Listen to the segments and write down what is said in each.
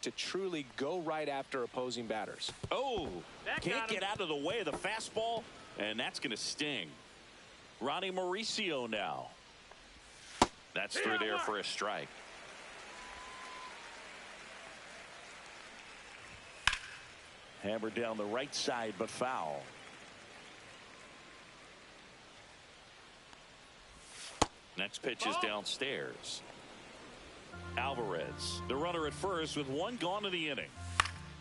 to truly go right after opposing batters. Oh, can't get out of the way of the fastball, and that's going to sting. Ronnie Mauricio now. That's through there for a strike. Hammered down the right side, but foul. Next pitch is downstairs. Alvarez, the runner at first with one gone in the inning.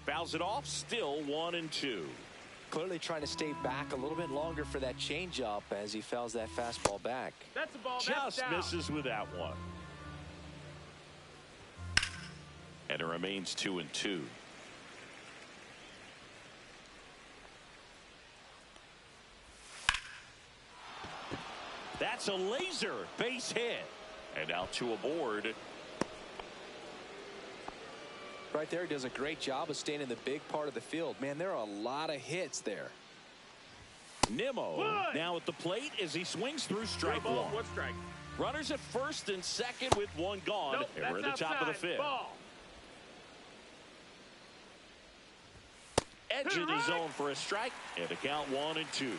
Fouls it off, still 1-2. Clearly trying to stay back a little bit longer for that changeup as he fouls that fastball back. That's the ball. Just misses with that one. And it remains 2-2. That's a laser base hit. And now 2 aboard. Right there, he does a great job of staying in the big part of the field. Man, there are a lot of hits there. Nimmo now at the plate as he swings through strike one. Strike. Runners at first and second with one gone. Nope, and we're at the top of the fifth. Ball. Edge of the zone for a strike. And the count 1-2.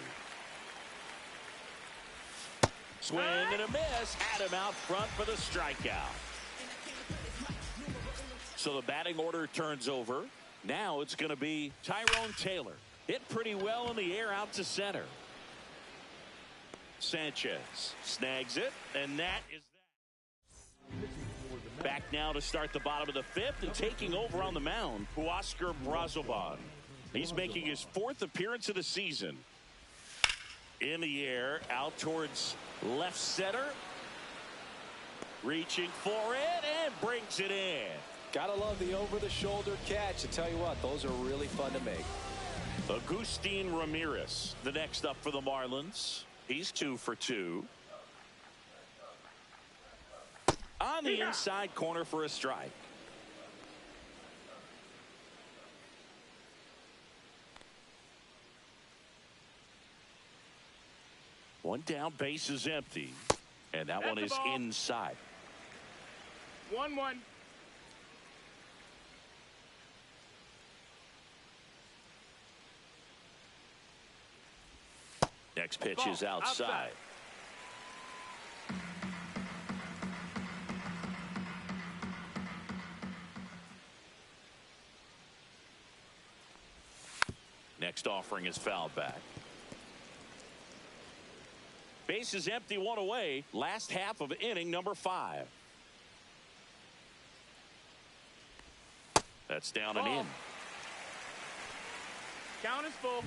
Swing and a miss. Had him out front for the strikeout. So the batting order turns over. Now it's going to be Tyrone Taylor. Hit pretty well in the air out to center. Sanchez snags it, and that is that. Back now to start the bottom of the fifth, and taking over on the mound, Huascar Brazoban. He's making his 4th appearance of the season. In the air, out towards left center. Reaching for it, and brings it in. Gotta love the over-the-shoulder catch. I tell you what, those are really fun to make. Agustin Ramirez, the next up for the Marlins. He's 2 for 2. On the inside corner for a strike. One down, base is empty. And that one is inside. 1-1. Next pitch is outside. Next offering is fouled back. Base is empty, 1 away. Last half of inning number 5. That's down and in. Count is full.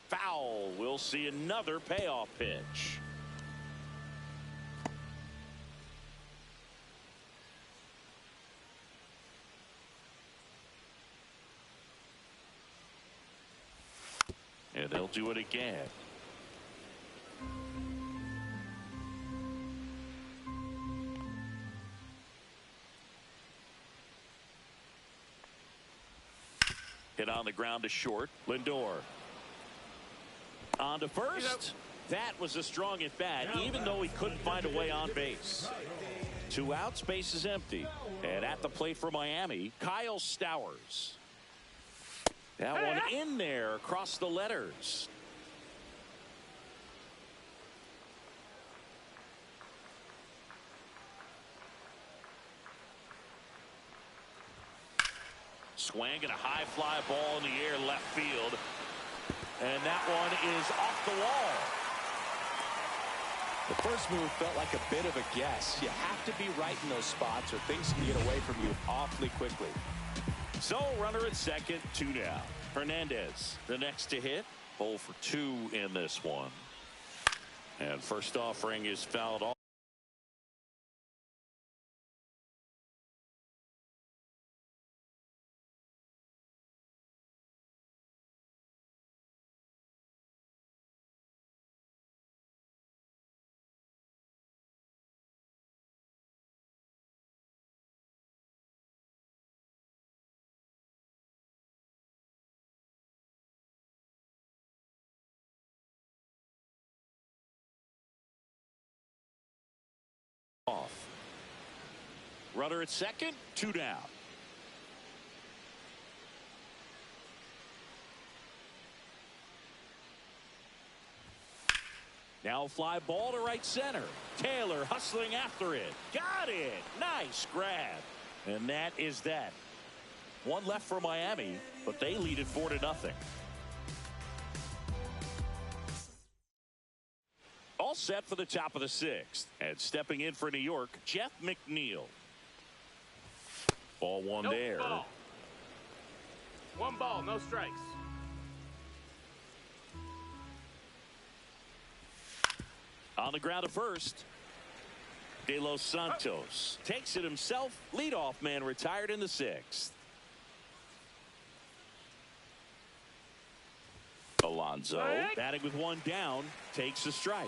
Foul. We'll see another payoff pitch. And they'll do it again. Hit on the ground to short. Lindor. On to first. That was a strong at bat, even though he couldn't find a way on base. 2 outs, base is empty. And at the plate for Miami, Kyle Stowers. That one in there across the letters. Swing and a high fly ball in the air left field. And that one is off the wall. The first move felt like a bit of a guess. You have to be right in those spots or things can get away from you awfully quickly. So runner at second, 2 down. Hernandez, the next to hit. 0 for 2 in this one. And first offering is fouled off. Runner at second, 2 down. Now fly ball to right center. Taylor hustling after it. Got it. Nice grab. And that is that. One left for Miami, but they lead it 4-0. All set for the top of the 6th. And stepping in for New York, Jeff McNeil. Ball one there. Ball. One ball, no strikes. On the ground at first. De Los Santos takes it himself. Leadoff man retired in the 6th. Alonso batting with 1 down takes a strike.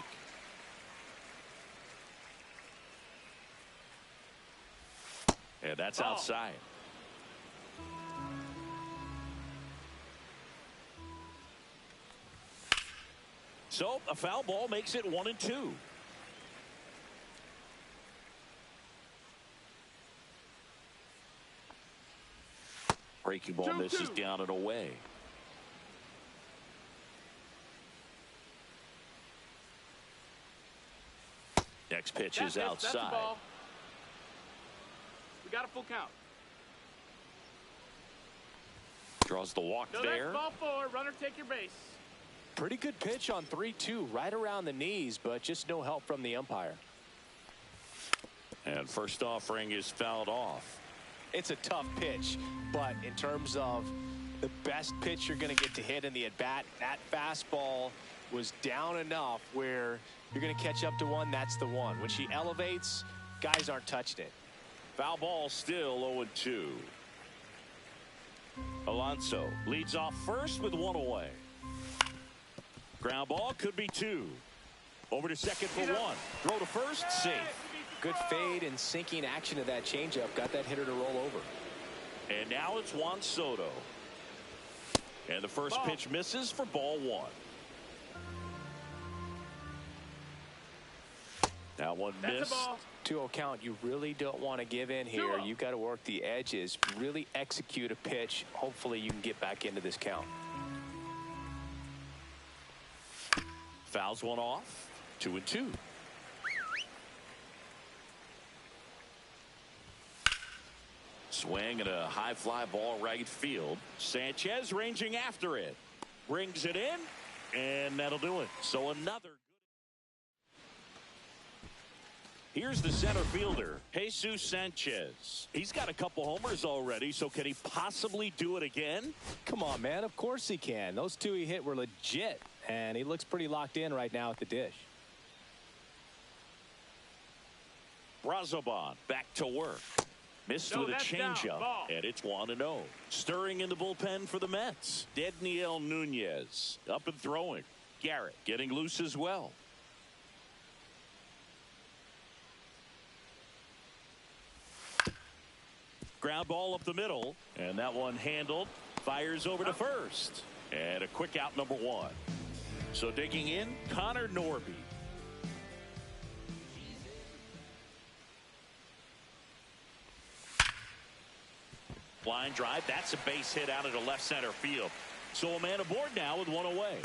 And that's outside. So a foul ball makes it 1-2. Breaking ball misses down and away. Next pitch is outside. That's a ball. We got a full count. Draws the walk So there. That's ball 4. Runner, take your base. Pretty good pitch on 3-2, right around the knees, but just no help from the umpire. And first offering is fouled off. It's a tough pitch, but in terms of the best pitch you're going to get to hit in the at-bat, that fastball was down enough where you're going to catch up to one. That's the one. When she elevates, guys aren't touching it. Foul ball still 0-2. Alonso leads off first with 1 away. Ground ball could be 2. Over to second for 1. Throw to first, safe. Good fade and sinking action of that changeup. Got that hitter to roll over. And now it's Juan Soto. And the first pitch misses for ball 1. That one missed. 2-0 count. You really don't want to give in here. You've got to work the edges. Really execute a pitch. Hopefully you can get back into this count. Fouls one off. 2-2. Swing and a high fly ball right field. Sanchez ranging after it. Brings it in. And that'll do it. So another. Here's the center fielder, Jesus Sanchez. He's got a couple homers already, so can he possibly do it again? Come on, man. Of course he can. Those 2 he hit were legit, and he looks pretty locked in right now at the dish. Brazoban back to work. Missed with a changeup, and it's 1-0. Stirring in the bullpen for the Mets. Dedniel Nunez up and throwing. Garrett getting loose as well. Ground ball up the middle, and that one handled. Fires over to first, and a quick out number 1. So digging in, Connor Norby. Line drive, that's a base hit out into left center field. So a man aboard now with 1 away.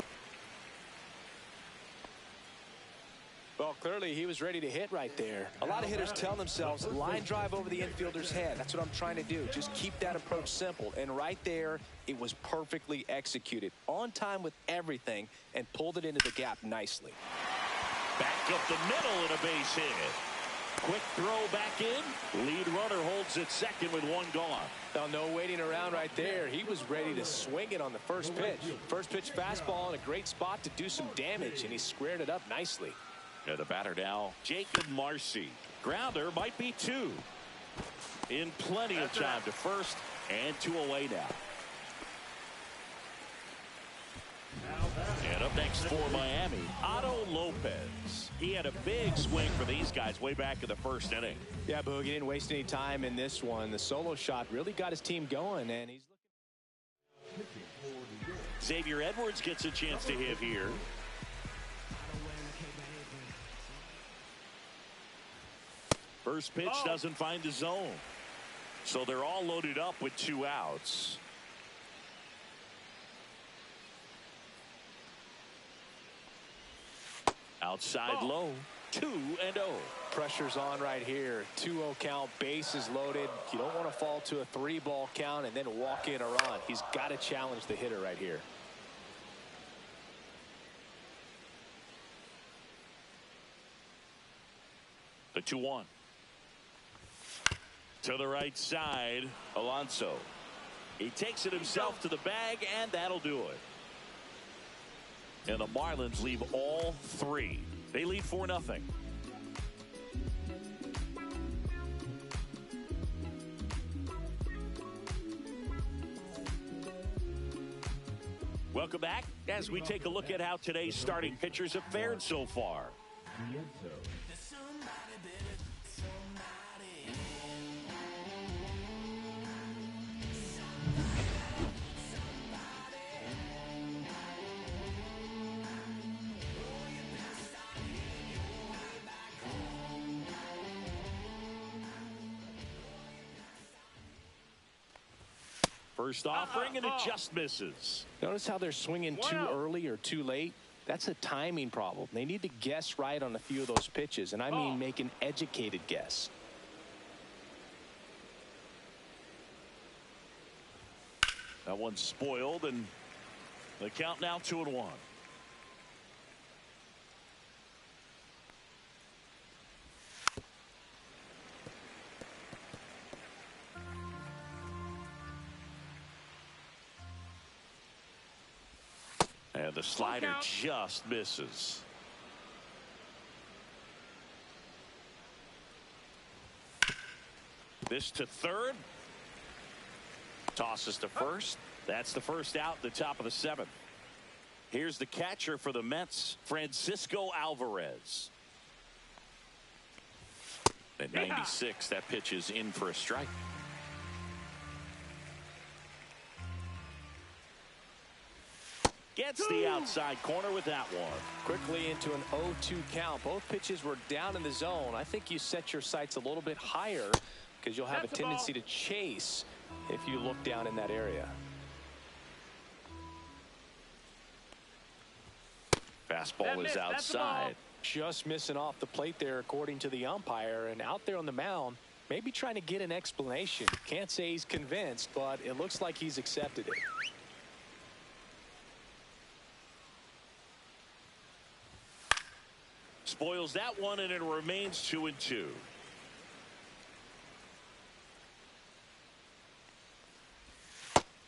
Well, clearly he was ready to hit right there. A lot of hitters tell themselves line drive over the infielder's head. That's what I'm trying to do. Just keep that approach simple. And right there, it was perfectly executed. On time with everything and pulled it into the gap nicely. Back up the middle and a base hit. Quick throw back in. Lead runner holds it second with 1 gone. Now, no waiting around right there. He was ready to swing it on the first pitch. First pitch fastball in a great spot to do some damage, and he squared it up nicely. And the batter now, Jacob Marcy. Grounder might be 2. In plenty of time to first, and 2 away now. And up next for Miami, Otto Lopez. He had a big swing for these guys way back in the first inning. Yeah, Boog, he didn't waste any time in this one. The solo shot really got his team going, and he's looking. Xavier Edwards gets a chance to hit here. First pitch doesn't find the zone. So they're all loaded up with 2 outs. Outside low. 2-0. Pressure's on right here. 2-0 count, bases loaded. You don't want to fall to a 3-ball count and then walk in a run. He's got to challenge the hitter right here. The 2-1. To the right side, Alonso. He takes it himself to the bag, and that'll do it. And the Marlins leave all 3. They lead 4-0. Welcome back as we take a look at how today's starting pitchers have fared so far. First offering, and it just misses. Notice how they're swinging too early or too late. That's a timing problem. They need to guess right on a few of those pitches, and I mean make an educated guess. That one's spoiled, and the count now 2-1. And the slider just misses. This to third. Tosses to first. That's the first out, the top of the 7th. Here's the catcher for the Mets, Francisco Alvarez. At 96, that pitch is in for a strike. Gets the outside corner with that one. Quickly into an 0-2 count. Both pitches were down in the zone. I think you set your sights a little bit higher because you'll have a tendency to chase if you look down in that area. Fastball is outside. Just missing off the plate there according to the umpire, and out there on the mound maybe trying to get an explanation. Can't say he's convinced, but it looks like he's accepted it. Spoils that one, and it remains 2-2.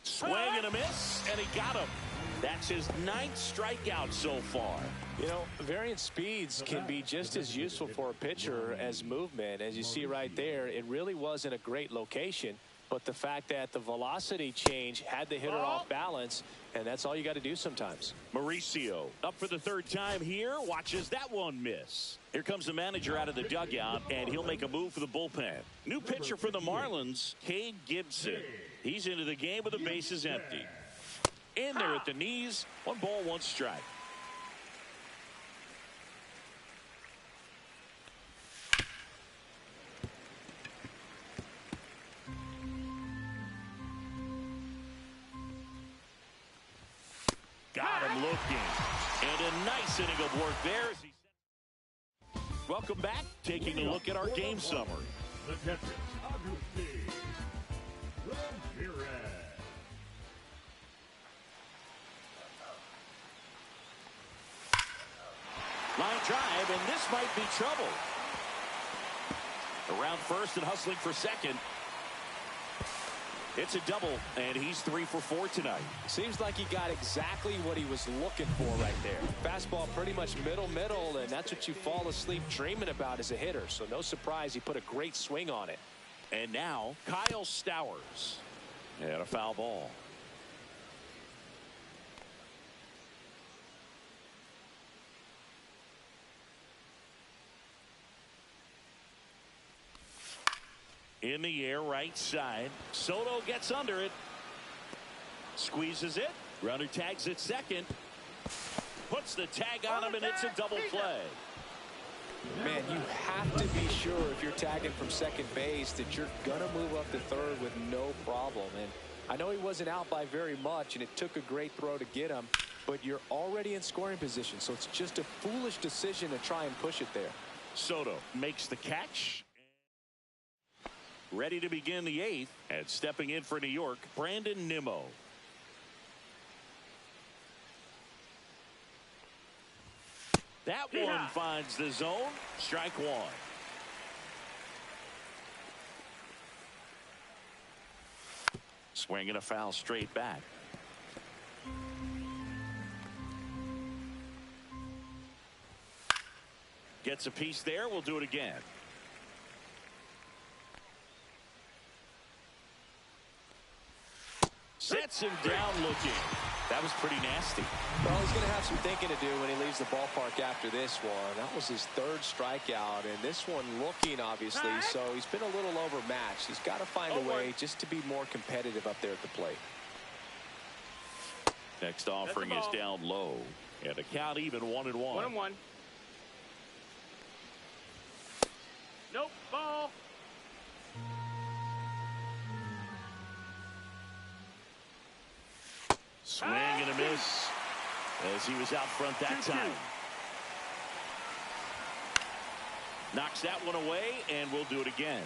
Swing and a miss, and he got him. That's his 9th strikeout so far. You know, variant speeds can be just as useful for a pitcher as movement. As you see right there, it really wasn't a great location, but the fact that the velocity change had the hitter off balance, and that's all you got to do sometimes. Mauricio up for the 3rd time here, watches that one miss. Here comes the manager out of the dugout, and he'll make a move for the bullpen. New pitcher for the Marlins, Cade Gibson. He's into the game with the bases empty. In there at the knees, 1 ball, 1 strike. Got him looking. And a nice inning of work there. Welcome back. Taking a look at our game summary. Line drive, and this might be trouble. Around first and hustling for second. It's a double, and he's 3 for 4 tonight. Seems like he got exactly what he was looking for right there. Fastball pretty much middle, and that's what you fall asleep dreaming about as a hitter. So no surprise he put a great swing on it. And now Kyle Stowers. And a foul ball. In the air, right side. Soto gets under it. Squeezes it. Runner tags at second. Puts the tag on him, and it's a double play. Man, you have to be sure if you're tagging from second base that you're going to move up to third with no problem. And I know he wasn't out by very much, and it took a great throw to get him, but you're already in scoring position, so it's just a foolish decision to try and push it there. Soto makes the catch. Ready to begin the eighth, and stepping in for New York, Brandon Nimmo. That one finds the zone. Strike one. Swing and a foul straight back. Gets a piece there. We'll do it again. Sets him down looking. That was pretty nasty. Well, he's going to have some thinking to do when he leaves the ballpark after this one. That was his third strikeout, and this one looking, obviously, so he's been a little overmatched. He's got to find a way just to be more competitive up there at the plate. Next offering is down low, and a count even 1-1. 1-1. Nope, ball. Swing and a miss as he was out front that time. Knocks that one away, and we'll do it again.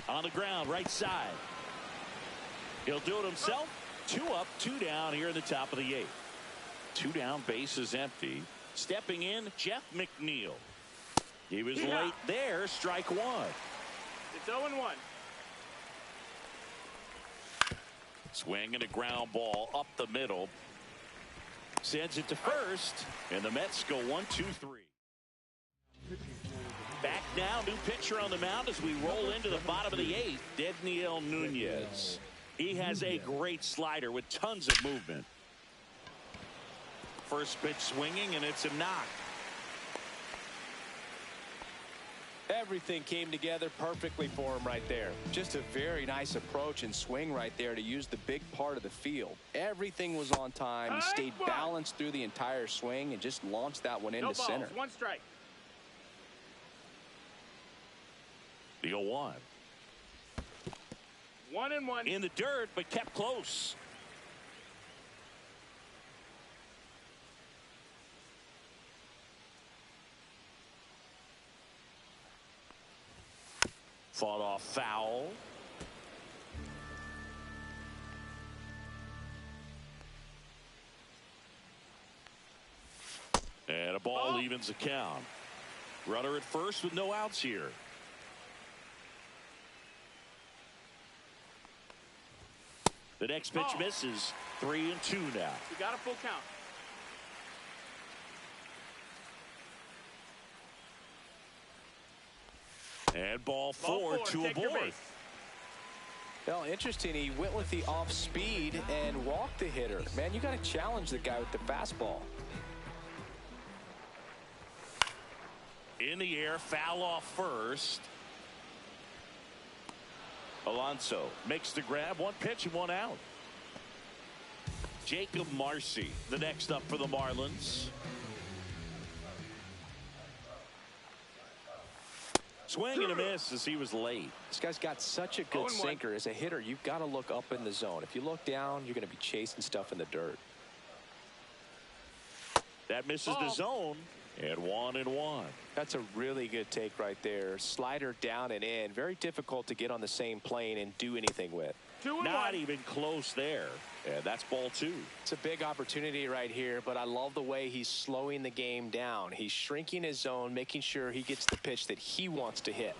On the ground, right side. He'll do it himself. 2 up, 2 down here in the top of the 8th. 2 down, base is empty. Stepping in, Jeff McNeil. He was late there, strike one. It's 0-1. Swing and a ground ball up the middle. Sends it to first, and the Mets go 1-2-3. Back now, new pitcher on the mound as we roll into the bottom of the 8th, Dedniel Nunez. He has a great slider with tons of movement. First pitch swinging, and it's a knock. Everything came together perfectly for him right there. Just a very nice approach and swing right there to use the big part of the field. Everything was on time. He stayed balanced through the entire swing and just launched that one into center. 1 strike. The 0-1. 1-1. In the dirt, but kept close. Fought off foul. And a ball evens the count. Runner at first with no outs here. The next pitch misses. 3-2 now. We got a full count. And ball four to a board. Well, interesting. He went with the off speed and walked the hitter. Man, you got to challenge the guy with the fastball. In the air, foul off first. Alonso makes the grab. 1 pitch and 1 out. Jacob Marcy, the next up for the Marlins. Swing and a miss as he was late. This guy's got such a good sinker. As a hitter, you've got to look up in the zone. If you look down, you're going to be chasing stuff in the dirt. That misses the zone. And 1-1. That's a really good take right there. Slider down and in. Very difficult to get on the same plane and do anything with. 2-1. Not even close there. And that's ball 2. It's a big opportunity right here, but I love the way he's slowing the game down. He's shrinking his zone, making sure he gets the pitch that he wants to hit.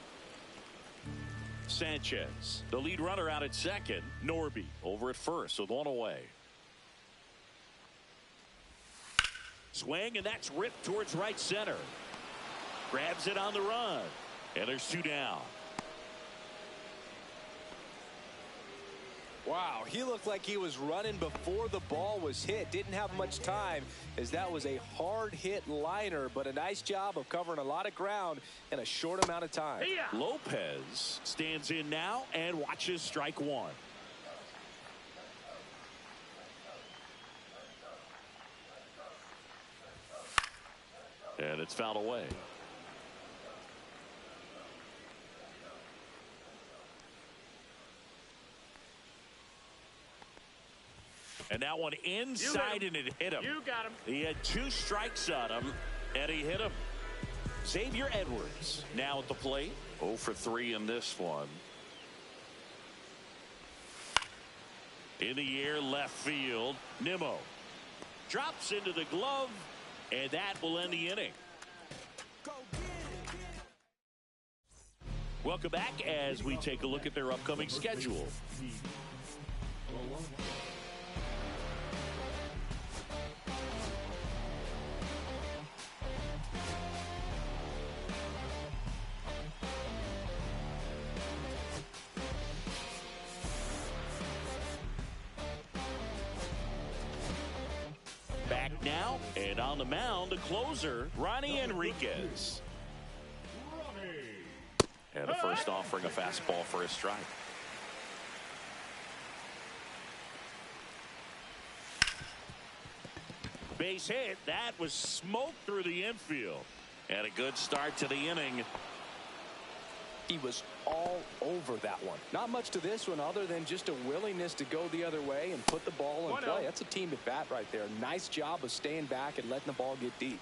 Sanchez, the lead runner out at second. Norby over at first with 1 away. Swing, and that's ripped towards right center. Grabs it on the run. And there's 2 down. Wow, he looked like he was running before the ball was hit. Didn't have much time as that was a hard hit liner, but a nice job of covering a lot of ground in a short amount of time. Lopez stands in now and watches strike 1. And it's fouled away. And that one inside, and it hit him. You got him. He had 2 strikes on him, and he hit him. Xavier Edwards now at the plate. 0 for 3 in this one. In the air, left field. Nimmo drops into the glove, and that will end the inning. Welcome back as we take a look at their upcoming schedule. Back now, and on the mound, the closer, Ronnie Enriquez. And the first offering a fastball for a strike. Base hit. That was smoked through the infield. And a good start to the inning. He was all over that one. Not much to this one other than just a willingness to go the other way and put the ball in play. That's a team at bat right there. Nice job of staying back and letting the ball get deep.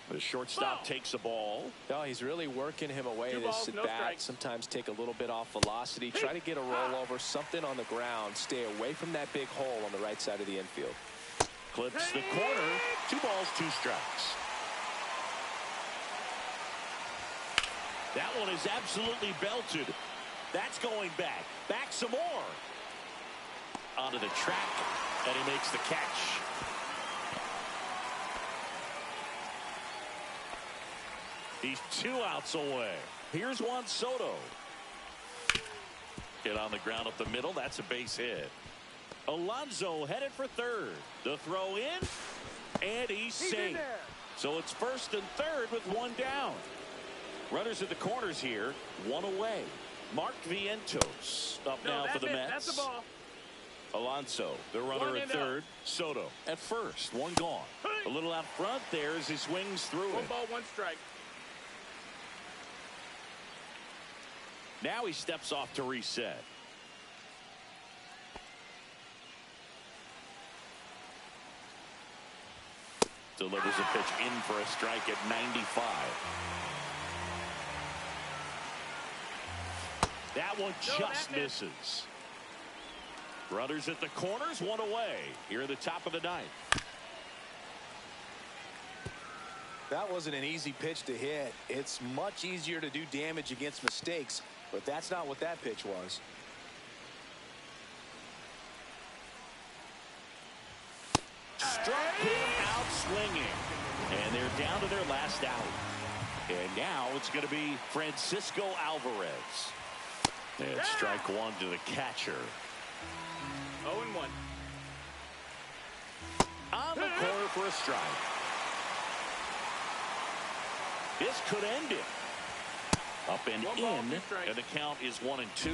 The shortstop takes the ball. No, he's really working him away. 2 balls, this no at bat. strikes. Sometimes take a little bit off velocity. Try to get a rollover, something on the ground. Stay away from that big hole on the right side of the infield. Clips the corner. 2 balls, 2 strikes. That one is absolutely belted. That's going back. Back some more. Onto the track, and he makes the catch. He's 2 outs away. Here's Juan Soto. Hit on the ground up the middle. That's a base hit. Alonso headed for third. The throw in, and he's safe. So it's first and third with 1 down. Runners at the corners here, 1 away. Mark Vientos up now for the Mets. That's the ball. Alonso, the runner at third. Soto at first. 1 gone. A little out front there as he swings through 1 it. ball, 1 strike. Now he steps off to reset. Delivers a pitch in for a strike at 95. That one just misses. Runners at the corners, 1 away. Here at the top of the 9th. That wasn't an easy pitch to hit. It's much easier to do damage against mistakes, but that's not what that pitch was. Struck him out swinging. And they're down to their last out. And now it's going to be Francisco Alvarez. And strike 1 to the catcher. 0-1. On the corner for a strike. This could end it. Up and 1 ball, in, 2 strikes. and the count is 1-2.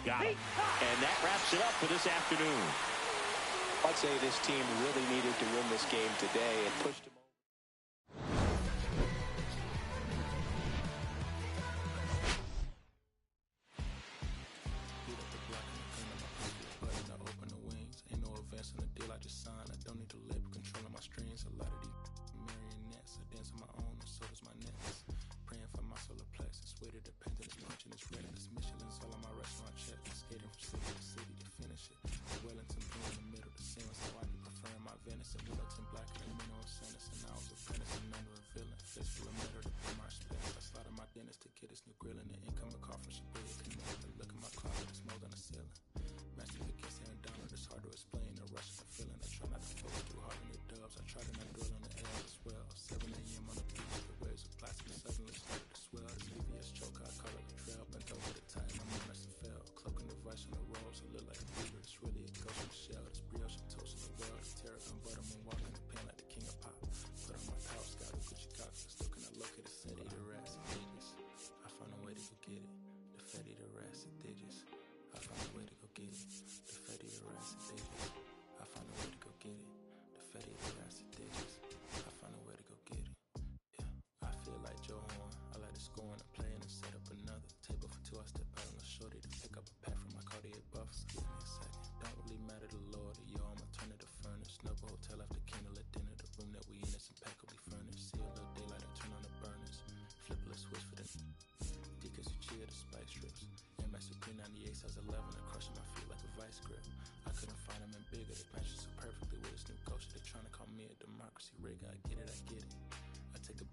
Got it. And that wraps it up for this afternoon. I'd say this team really needed to win this game today and pushed them over. Wellington blue in the middle, the same, so I prefer my venison. Wellington black and the mineral sands.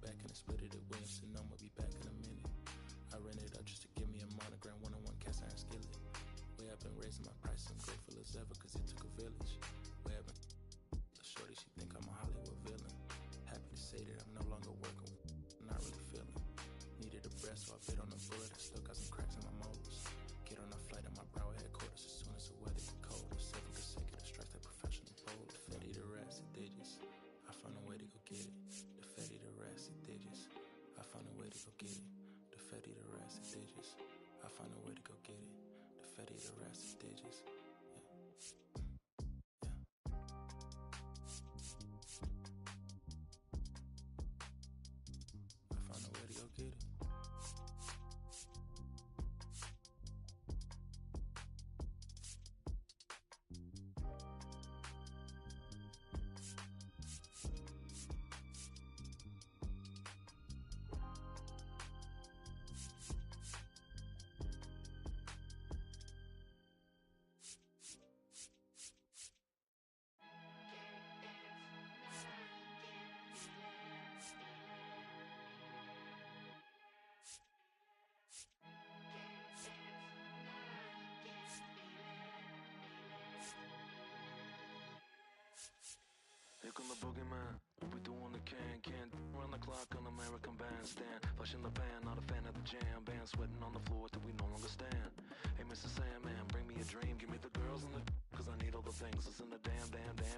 back and I split it at Williamson. I'ma be back in a minute. I rented out just to give me a monogram, one-on-one cast iron skillet. Way I've been raising my price, I'm grateful as ever, cause it took a village. Way I've been shorty, she think I'm a Hollywood villain. Happy to say that I'm no longer working, not really feeling. Needed a breath, so I bit on a bullet. I still got some cracks in my molars. Get on a flight at my brow headquarters as soon as the weather get cold. 7 consecutive strikes, that professional bowl. The fatty, the rats, the digits. I found a way to go get it. The fatty, the rats, the digits. I found a way to go get it. The fatty, the rats, the digits. I found a way to go get it. The fatty, the rats, the digits. I found a way to go get it. Here come the boogeyman. What we doing the can't run the clock on American Bandstand. Flush in the pan, not a fan of the jam band. Sweating on the floor till we no longer stand. Hey, Mr. Sandman, bring me a dream. Give me the girls and the cause I need all the things. Listen to damn,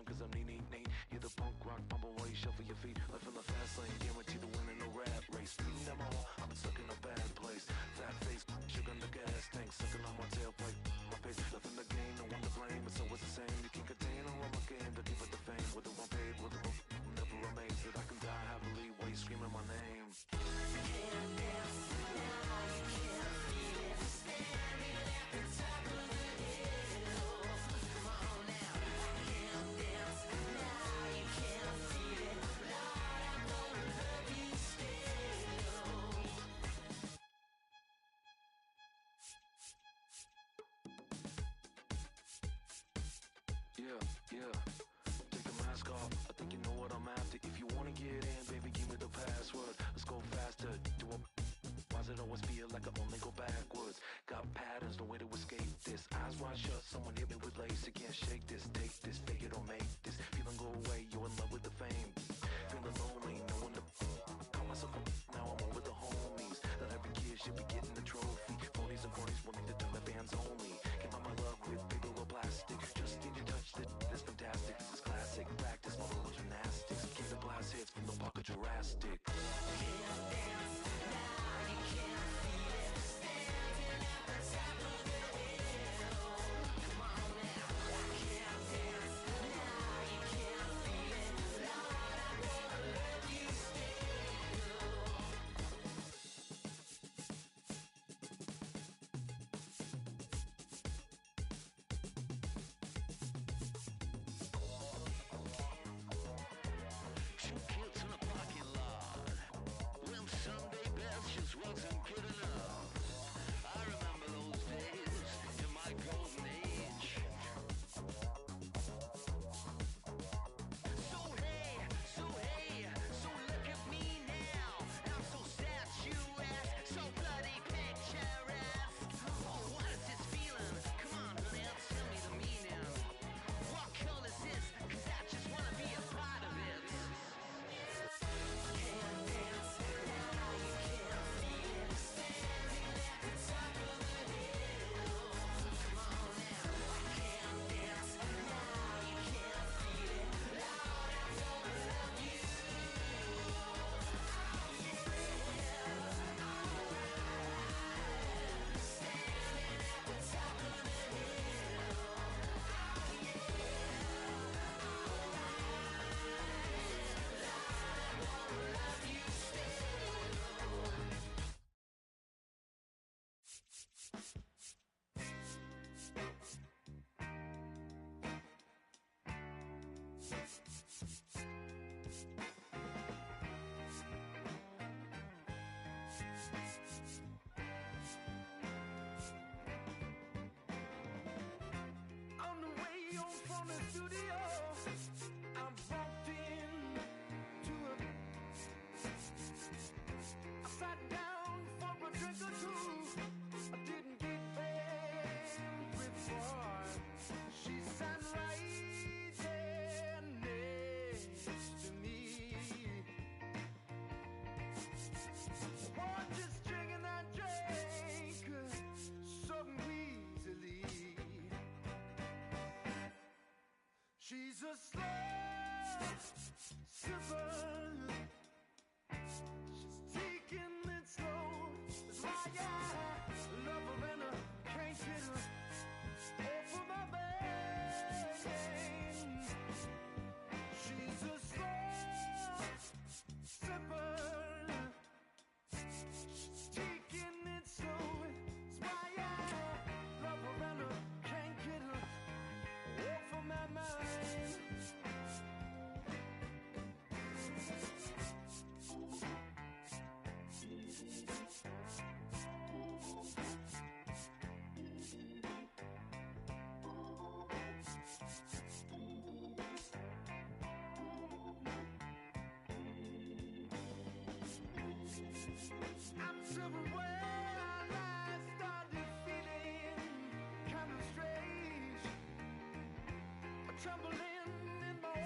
cause I'm neat. You're the punk rock bumble while you shuffle your feet. Life in the fast lane, guaranteed to win in no rap race. Beating them all, I'm stuck in a bad place. Fat face, sugar in the gas tank. Sucking on my tailplate, my pace. Nothing to gain, no one to blame. It's always the same. You can't contain all of my game to keep it the fame. Whether I'm paid, whether I'm never amazed that I can die happily while you screaming my name. Yeah, take the mask off, I think you know what I'm after. If you wanna get in, baby, give me the password. Let's go faster, why does it always feel like I only go backwards? Got patterns, no way to escape this. Eyes wide shut, someone hit me with lace. You can't shake this, take this, fake it or make this. Feeling go away, you're in love with the fame. Feeling lonely, no one to call myself a now I'm over the homies. Not every kid should be getting the trophy. Phonies and phonies will need to turn the fans only. Came out my love with paper or plastic. Just need to touch this fantastic. This is classic practice, my little gymnastics. Keep the blast hits from the pocket Jurassic. Can't dance now, you can't feel it. Standing at the top of the hill. Come on now, I can't dance now, you can't feel it. Lord, I'm gonna love you still. Two kids in a parking lot. When Sunday best just wasn't good enough. I remember those days in my golden age. So hey, so look at me now. I'm so statuesque, so bloody picturesque. Oh, what is this feeling? Come on, honey, tell me the meaning. What color is this? 'Cause I just wanna be a part of it. Can't dance now, you can't feel it. Standing at the top of the hill. Come on now, I can't dance now, you can't feel it. Lord, I'm gonna love you. Standing at the top of the hill. Love you still. On the way home from the studio, I bumped into a sat down for a drink or two. I didn't get very far. She sat right there next to me. Oh, just drinking that drink so easily. She's a slow sipper. She's taking it slow. That's why I love her and I can't get her off of my brain. She's a slow sipper. She's taking it slow. That's why I love her and I can't get her off of my mind. I'm somewhere I started feeling kind of strange, trembling in my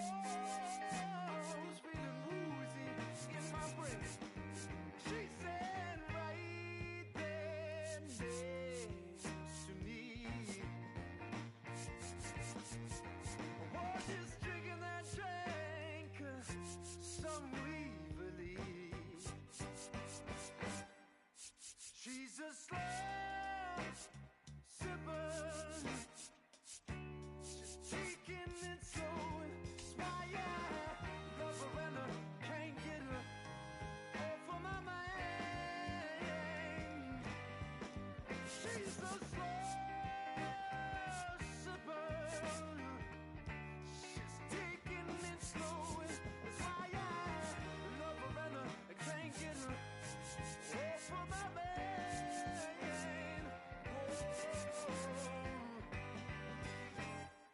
arms, feeling woozy in my brain. She said right there next to me, oh, just drinking that drink so evilly. She's a slow sipper. She's taking it slow. That's why I love her and I can't get her off of my mind. She's a slow sipper. She's taking it slow. That's why I love her and I can't get her off of my mind.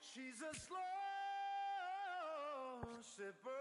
She's a slow sipper.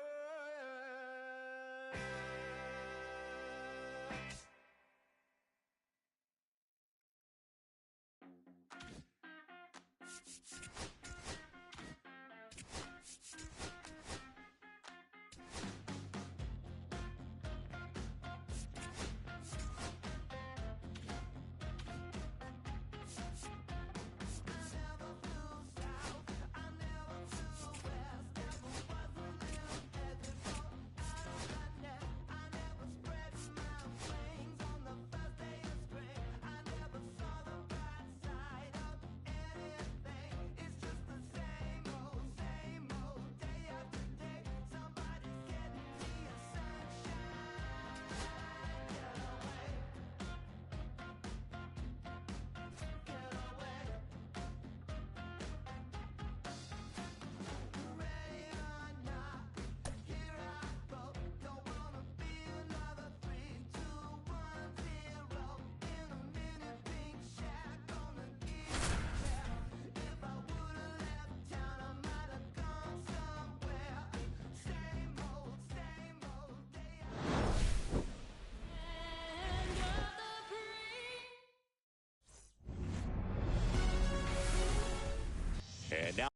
And now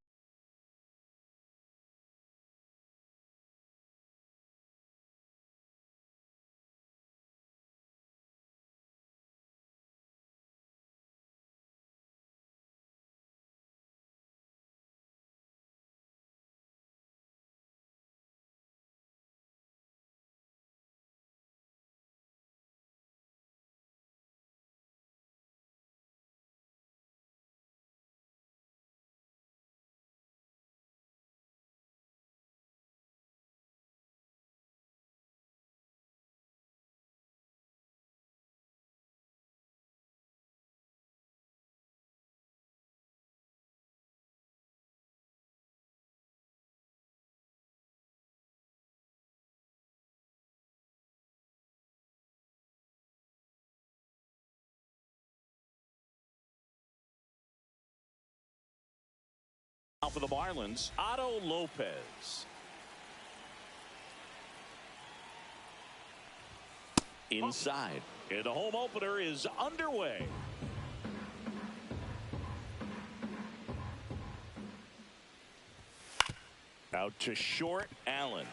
for the Marlins, Otto Lopez. inside. And the home opener is underway. Out to short, Allen.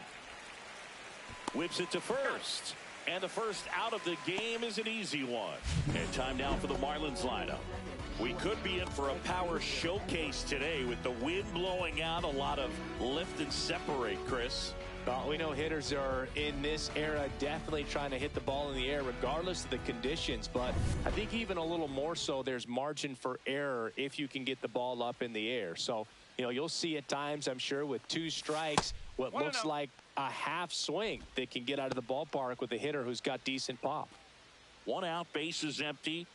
Whips it to first. And the first out of the game is an easy one. And time now for the Marlins lineup. We could be in for a power showcase today with the wind blowing out, a lot of lift and separate, Chris. Well, we know hitters are in this era definitely trying to hit the ball in the air regardless of the conditions, but I think even a little more so there's margin for error if you can get the ball up in the air. So, you know, you'll see at times, I'm sure, with 2 strikes, what looks like a half swing that can get out of the ballpark with a hitter who's got decent pop. 1 out, base is empty.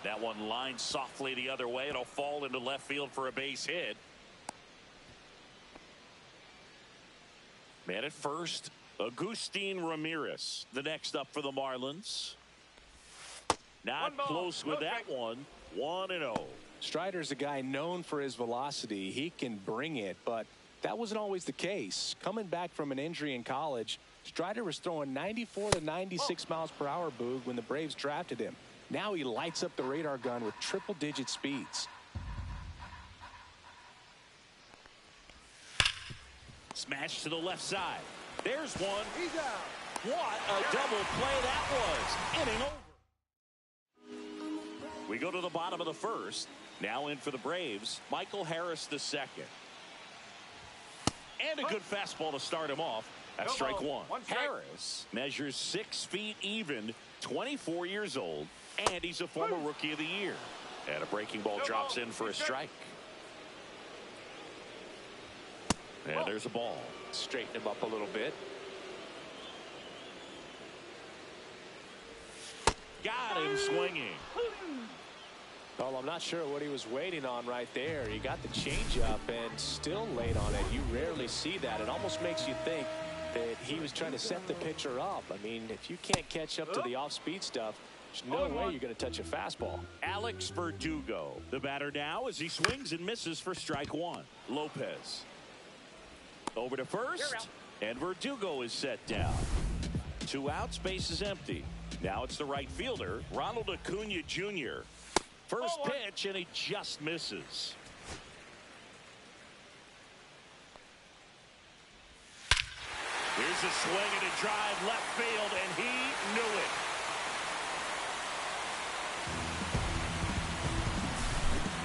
That one lined softly the other way. It'll fall into left field for a base hit. Man at first, Agustin Ramirez, the next up for the Marlins. Not close with that one. 1-0. Strider's a guy known for his velocity. He can bring it, but that wasn't always the case. Coming back from an injury in college, Strider was throwing 94 to 96 miles per hour, Boog, when the Braves drafted him. Now he lights up the radar gun with triple-digit speeds. Smash to the left side. There's one. He's out. What a double play that was. Inning over. We go to the bottom of the first. Now in for the Braves, Michael Harris II. And a good fastball to start him off. That's strike one. Harris measures 6 feet even, 24 years old, and he's a former Rookie of the Year. And a breaking ball drops in for a strike. And there's a ball. Straighten him up a little bit. Got him swinging. Well, I'm not sure what he was waiting on right there. He got the changeup and still late on it. You rarely see that. It almost makes you think that he was trying to set the pitcher up. I mean, if you can't catch up to the off-speed stuff, there's no way you're going to touch a fastball. Alex Verdugo, the batter now as he swings and misses for strike one. Lopez over to first, and Verdugo is set down. 2 outs, base is empty. Now it's the right fielder, Ronald Acuna Jr. First pitch, and he just misses. Here's a swing and a drive left field, and he knew it.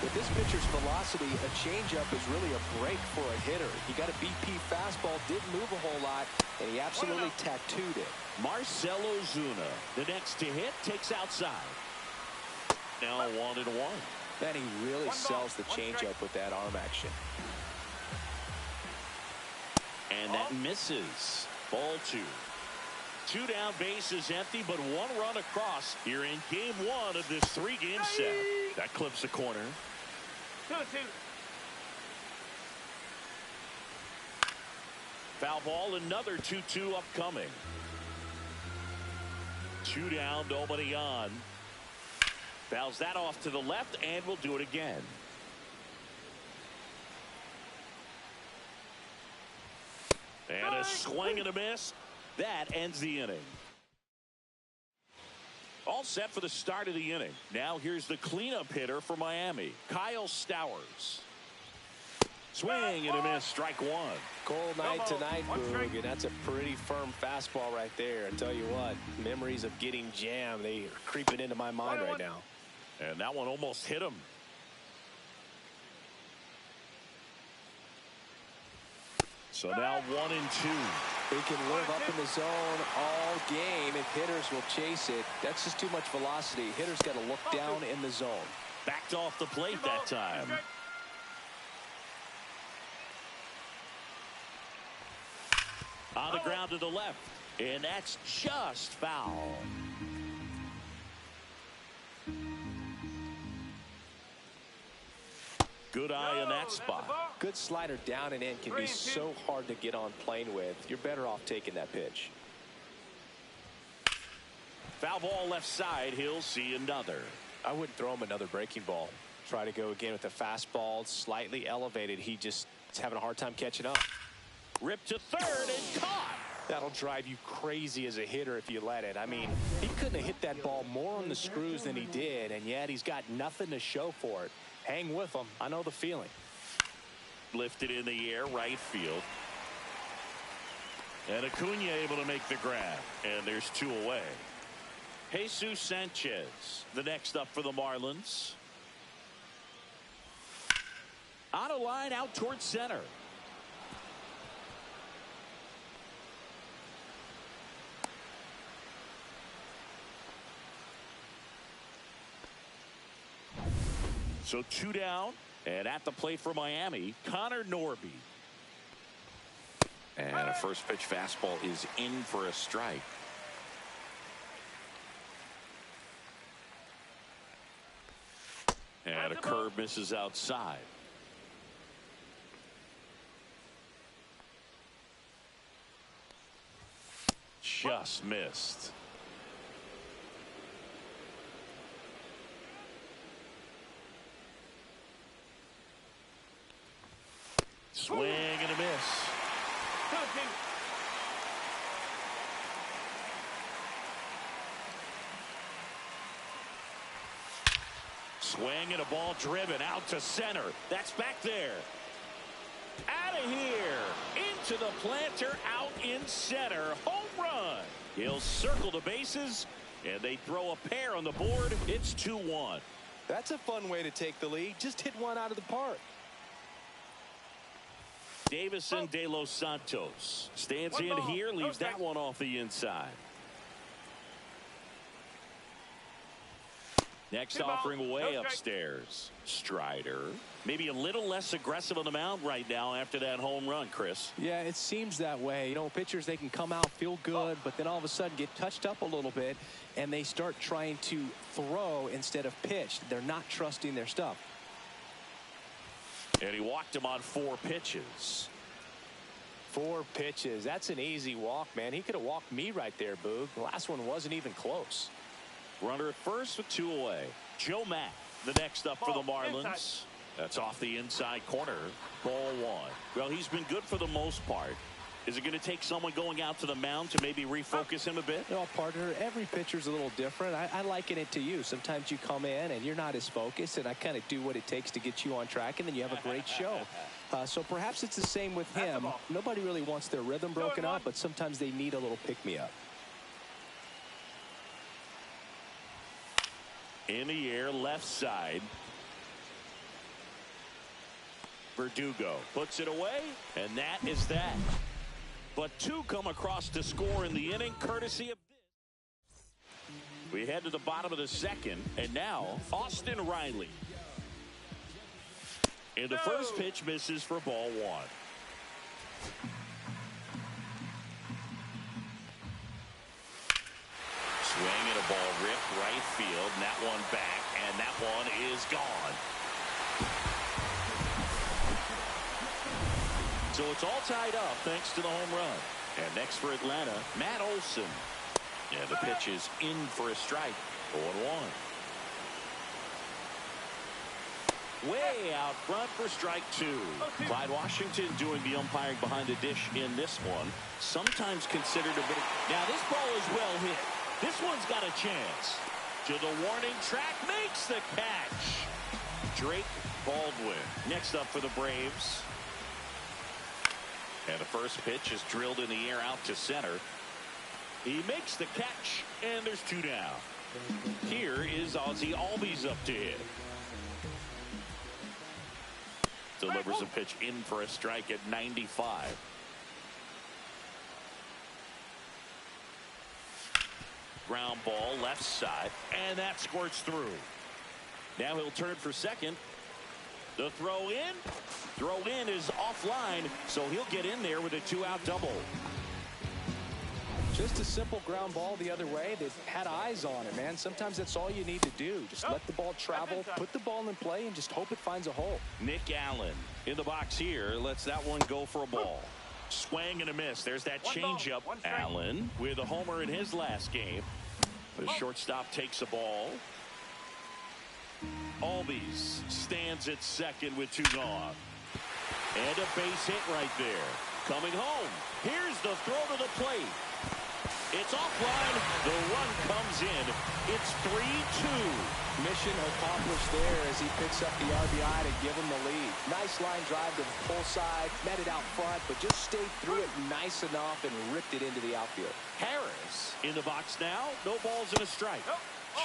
With this pitcher's velocity, a changeup is really a break for a hitter. He got a BP fastball, didn't move a whole lot, and he absolutely tattooed it. Marcell Ozuna, the next to hit, takes outside. Now 1-1. Then he really sells the changeup with that arm action. And that misses. Ball 2. 2 down, base is empty, but 1 run across here in game 1 of this 3-game set. That clips the corner. 2-2. Foul ball, another 2-2 upcoming. 2 down, nobody on. Fouls that off to the left, and we'll do it again. And a swing and a miss. That ends the inning. All set for the start of the inning. Now here's the cleanup hitter for Miami, Kyle Stowers. Swing and a miss, strike one. Cold night tonight, Boog, and that's a pretty firm fastball right there. I tell you what, memories of getting jammed, they are creeping into my mind right now. And that one almost hit him. So now 1-2. He can live up in the zone all game if hitters will chase it. That's just too much velocity. Hitters got to look down in the zone. Backed off the plate that time. On the ground to the left. And that's just foul. Good eye in that spot. Good slider down and in can be so hard to get on plane with. You're better off taking that pitch. Foul ball left side. He'll see another. I wouldn't throw him another breaking ball. Try to go again with the fastball slightly elevated. He just He's having a hard time catching up. Ripped to third and caught. That'll drive you crazy as a hitter if you let it. I mean, he couldn't have hit that ball more on the screws than he did, and yet he's got nothing to show for it. Hang with him. I know the feeling. Lifted in the air, right field. And Acuna able to make the grab. And there's 2 away. Jesus Sanchez, the next up for the Marlins. On a line out towards center. So 2 down, and at the plate for Miami, Connor Norby. And a first pitch fastball is in for a strike. And a curve misses outside. Just missed. Swing and a miss. Swing and a ball driven out to center. That's back there. Out of here. Into the planter, out in center. Home run. He'll circle the bases, and they throw a pair on the board. It's 2-1. That's a fun way to take the lead. Just hit one out of the park. Davison de los Santos stands in here, leaves that one off the inside. Next offering way upstairs. Strider. Maybe a little less aggressive on the mound right now after that home run, Chris. Yeah, it seems that way. You know, pitchers, they can come out, feel good, but then all of a sudden get touched up a little bit, and they start trying to throw instead of pitch. They're not trusting their stuff. And he walked him on 4 pitches. 4 pitches. That's an easy walk, man. He could have walked me right there, Boog. The last one wasn't even close. Runner at first with 2 away. Joe Mack, the next up for the Marlins. That's off the inside corner. Ball 1. Well, he's been good for the most part. Is it going to take someone going out to the mound to maybe refocus him a bit? No, partner, every pitcher's a little different. I liken it to you. Sometimes you come in and you're not as focused, and I kind of do what it takes to get you on track, and then you have a great show. So perhaps it's the same with him. Nobody really wants their rhythm broken up, but sometimes they need a little pick-me-up. In the air, left side. Verdugo puts it away, and that is that. But 2 come across to score in the inning, courtesy of this. We head to the bottom of the second, and now Austin Riley. And the first pitch misses for ball 1. Swing and a ball ripped right field, and that one back, and that one is gone. So it's all tied up thanks to the home run. And next for Atlanta, Matt Olson. And the pitch is in for a strike. 0-1. Way out front for strike 2. Clyde Washington doing the umpiring behind the dish in this one. Sometimes considered a bit of... Now this ball is well hit. This one's got a chance. To the warning track, makes the catch. Drake Baldwin next up for the Braves. And the first pitch is drilled in the air out to center. He makes the catch, and there's 2 down. Here is Ozzie Albies up to hit. Delivers a pitch in for a strike at 95. Ground ball left side, and that squirts through. Now he'll turn for second. The throw in is offline, so he'll get in there with a 2-out double. Just a simple ground ball the other way. They've had eyes on it, man. Sometimes that's all you need to do. Just let the ball travel, put the ball in play, and just hope it finds a hole. Nick Allen in the box here lets that one go for a ball. Swing and a miss. There's that changeup. Allen with a homer in his last game. The shortstop takes a ball. Albies stands at second with 2 gone. And a base hit right there. Coming home. Here's the throw to the plate. It's offline. The run comes in. It's 3-2. Mission accomplished there as he picks up the RBI to give him the lead. Nice line drive to the pull side. Met it out front, but just stayed through it nice enough and ripped it into the outfield. Harris in the box now. No balls and a strike.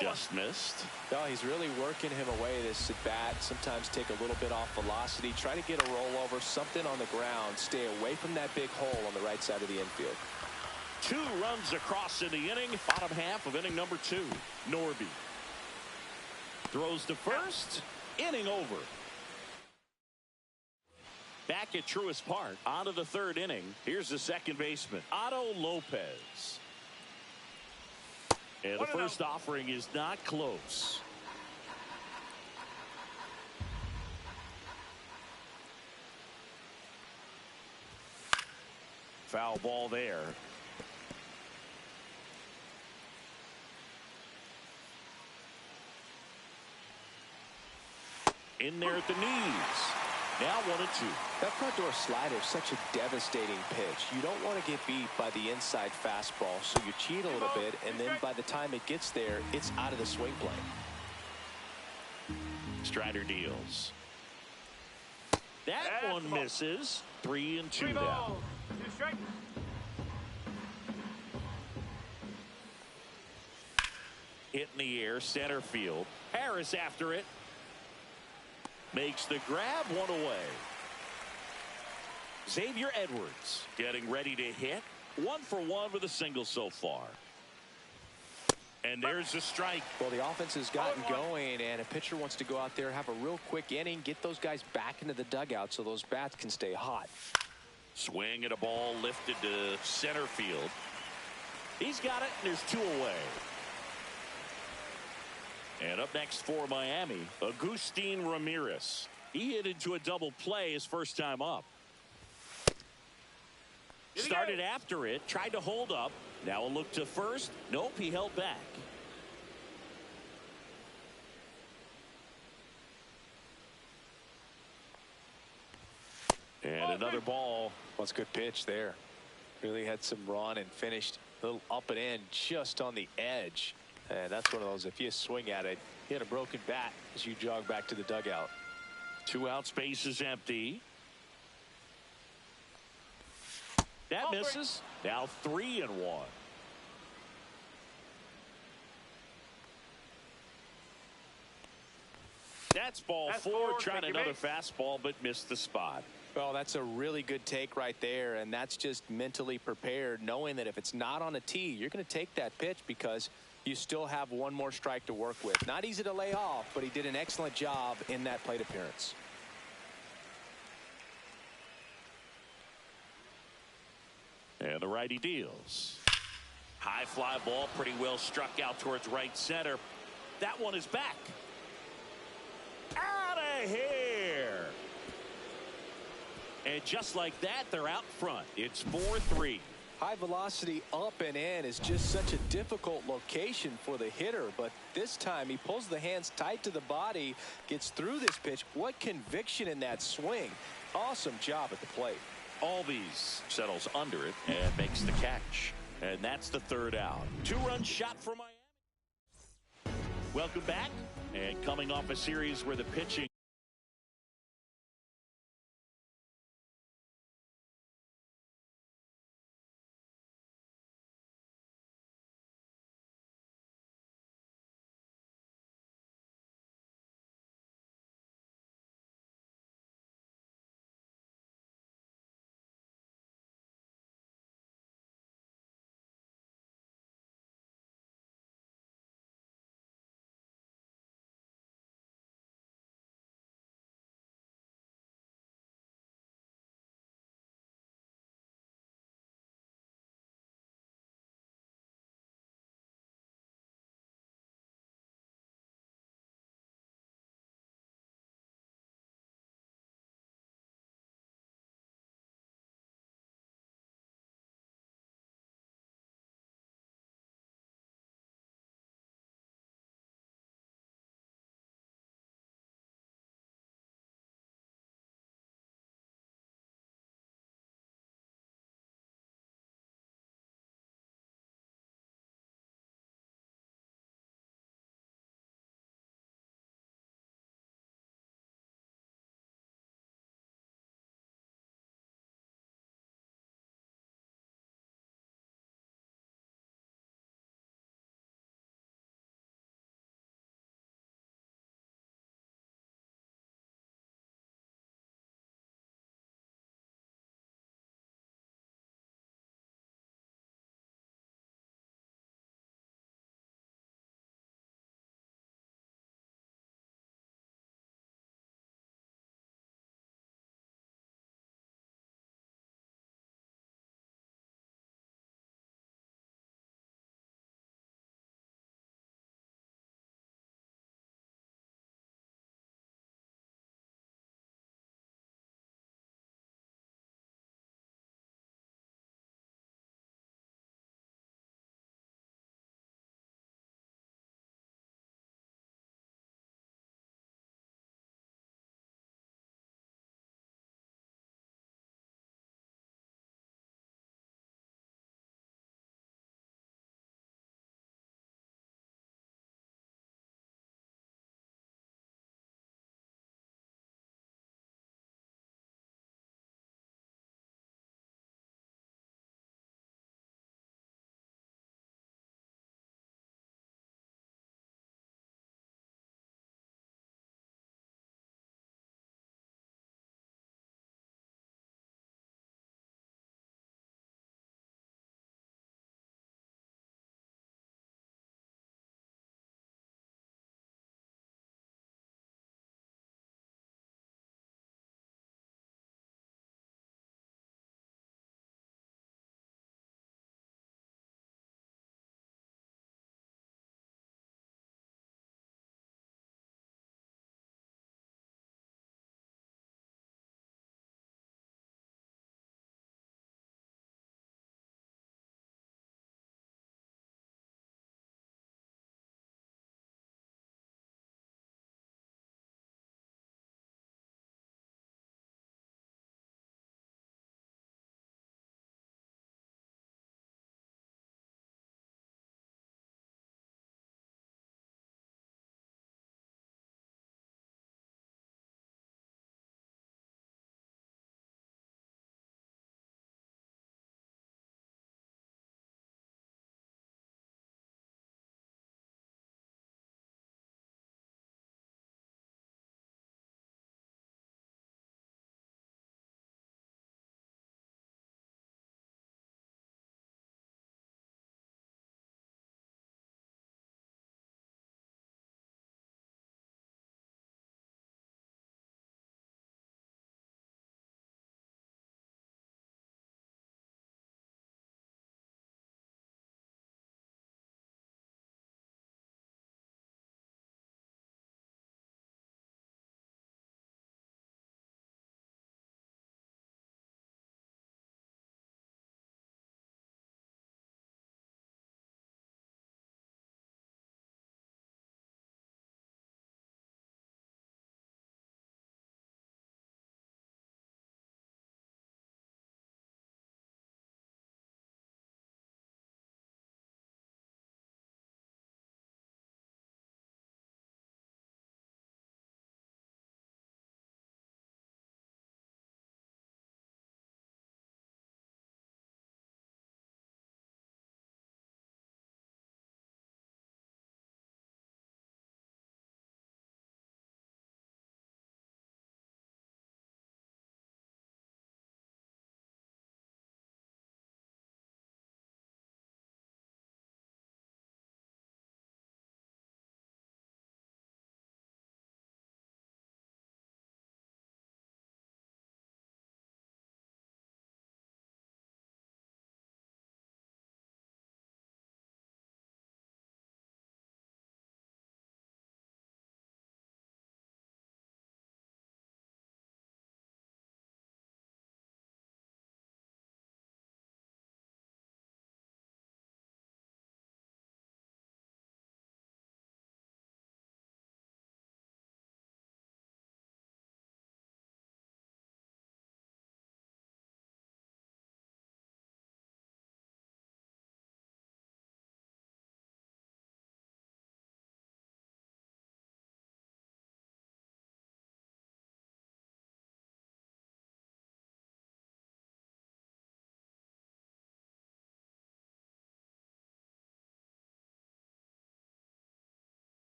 Just missed. No, he's really working him away this at bat. Sometimes take a little bit off velocity. Try to get a rollover, something on the ground. Stay away from that big hole on the right side of the infield. 2 runs across in the inning. Bottom half of inning number 2. Norby throws to first. Inning over. Back at Truist Park. On to the 3rd inning. Here's the second baseman, Otto Lopez. And the first offering is not close. Foul ball there. In there at the knees. Now 1-2. That front door slider is such a devastating pitch. You don't want to get beat by the inside fastball, so you cheat a little bit, and then by the time it gets there, it's out of the swing plane. Strider deals. That one misses. 3-2 now. Hit in the air, center field. Harris after it. Makes the grab, 1 away. Xavier Edwards getting ready to hit. 1 for 1 with a single so far. And there's a strike. Well, the offense has gotten going, and a pitcher wants to go out there, have a real quick inning, get those guys back into the dugout so those bats can stay hot. Swing at a ball lifted to center field. He's got it, and there's 2 away. And up next for Miami, Agustin Ramirez. He hit into a double play his first time up. Started after it, tried to hold up. Now a look to first. Nope, he held back. And another ball. Well, it's a good pitch there. Really had some run and finished a little up and in just on the edge. And that's one of those, if you swing at it, you hit a broken bat as you jog back to the dugout. 2 out, space is empty. That misses. Now 3-1. That's ball 4, trying another fastball, but missed the spot. Well, that's a really good take right there, and that's just mentally prepared, knowing that if it's not on a tee, you're going to take that pitch because you still have 1 more strike to work with. Not easy to lay off, but he did an excellent job in that plate appearance. And the righty deals. High fly ball, pretty well struck out towards right center. That one is back. Out of here. And just like that, they're out front. It's 4-3. High velocity up and in is just such a difficult location for the hitter, but this time he pulls the hands tight to the body, gets through this pitch. What conviction in that swing. Awesome job at the plate. Albies settles under it and makes the catch. And that's the 3rd out. 2-run shot for Miami. Welcome back. And coming off a series where the pitching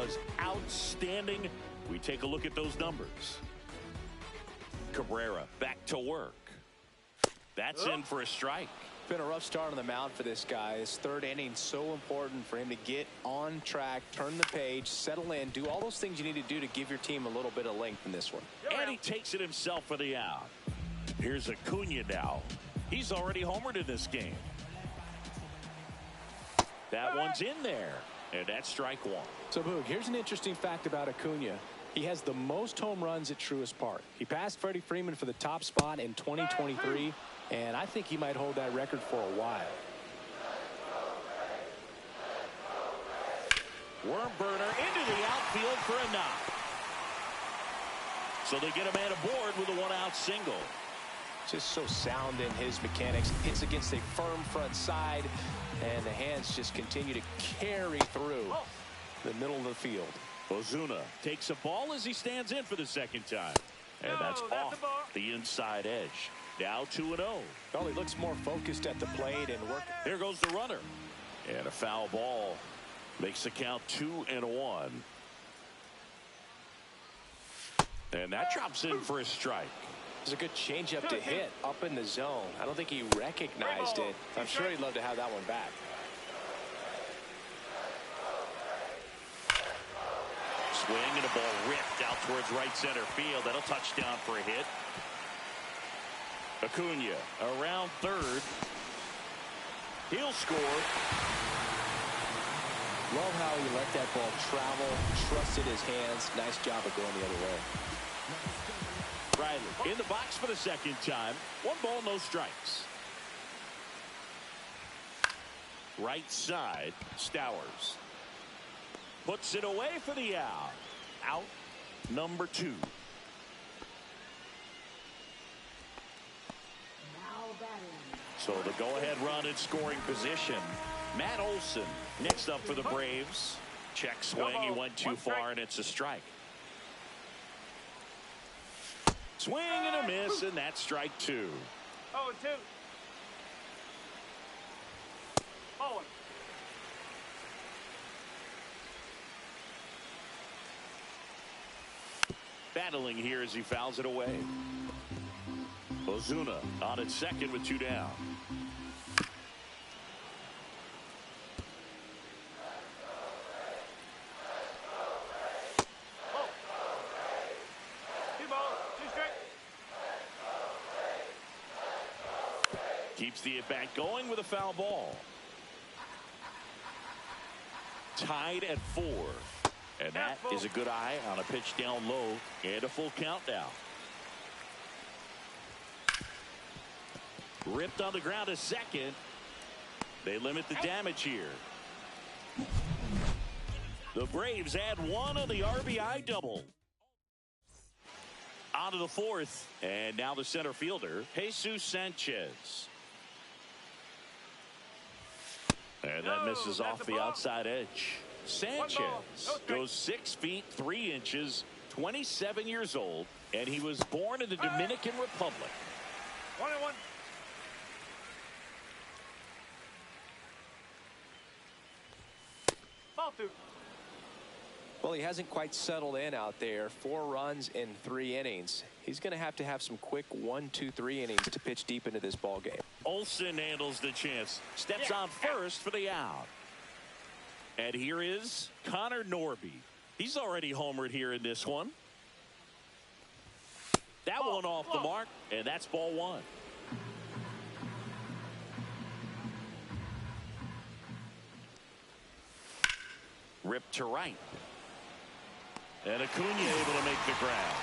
was outstanding. We take a look at those numbers. Cabrera back to work. That's in for a strike. Been a rough start on the mound for this guy. His third inning so important for him to get on track, turn the page, settle in, do all those things you need to do to give your team a little bit of length in this one. And he takes it himself for the out. Here's Acuna now. He's already homered in this game. That one's in there. And that's strike one. So, Boog, here's an interesting fact about Acuna. He has the most home runs at Truist Park. He passed Freddie Freeman for the top spot in 2023, and I think he might hold that record for a while. Worm burner into the outfield for a knock. So they get a man aboard with a one-out single. Just so sound in his mechanics. Hits against a firm front side, and the hands just continue to carry through the middle of the field. Ozuna takes a ball as he stands in for the second time. And that's off the inside edge. Now 2-0. Well, he looks more focused at the plate and working. Here goes the runner. And a foul ball makes the count 2-1. And that drops in for a strike. It's a good changeup to hit up in the zone. I don't think he recognized it. I'm sure he'd love to have that one back. Swing and a ball ripped out towards right center field. That'll touch down for a hit. Acuna around third. He'll score. Love how he let that ball travel, trusted his hands. Nice job of going the other way. Riley in the box for the second time. 1 ball, no strikes. Right side, Stowers. Puts it away for the out. Out number 2. So the go-ahead run in scoring position. Matt Olson next up for the Braves. Check swing. He went too far, and it's a strike. Swing and a miss, and that's strike 2. 0-2. Forward. Battling here as he fouls it away. Ozuna on at second with 2 down. Keeps the at-bat going with a foul ball. Tied at 4. And that is a good eye on a pitch down low and a full count now. Ripped on the ground a second. They limit the damage here. The Braves add 1 on the RBI double. On to the 4th. And now the center fielder, Jesus Sanchez. And that misses off the outside edge. Sanchez goes 6 feet 3 inches, 27 years old, and he was born in the Dominican Republic. 1-1. Ball 2. Well, he hasn't quite settled in out there. 4 runs in 3 innings. He's going to have some quick 1, 2, 3 innings to pitch deep into this ball game. Olsen handles the chance. Steps on first for the out. And here is Connor Norby. He's already homered here in this one. That one off the mark, and that's ball 1. Ripped to right. And Acuna able to make the grab.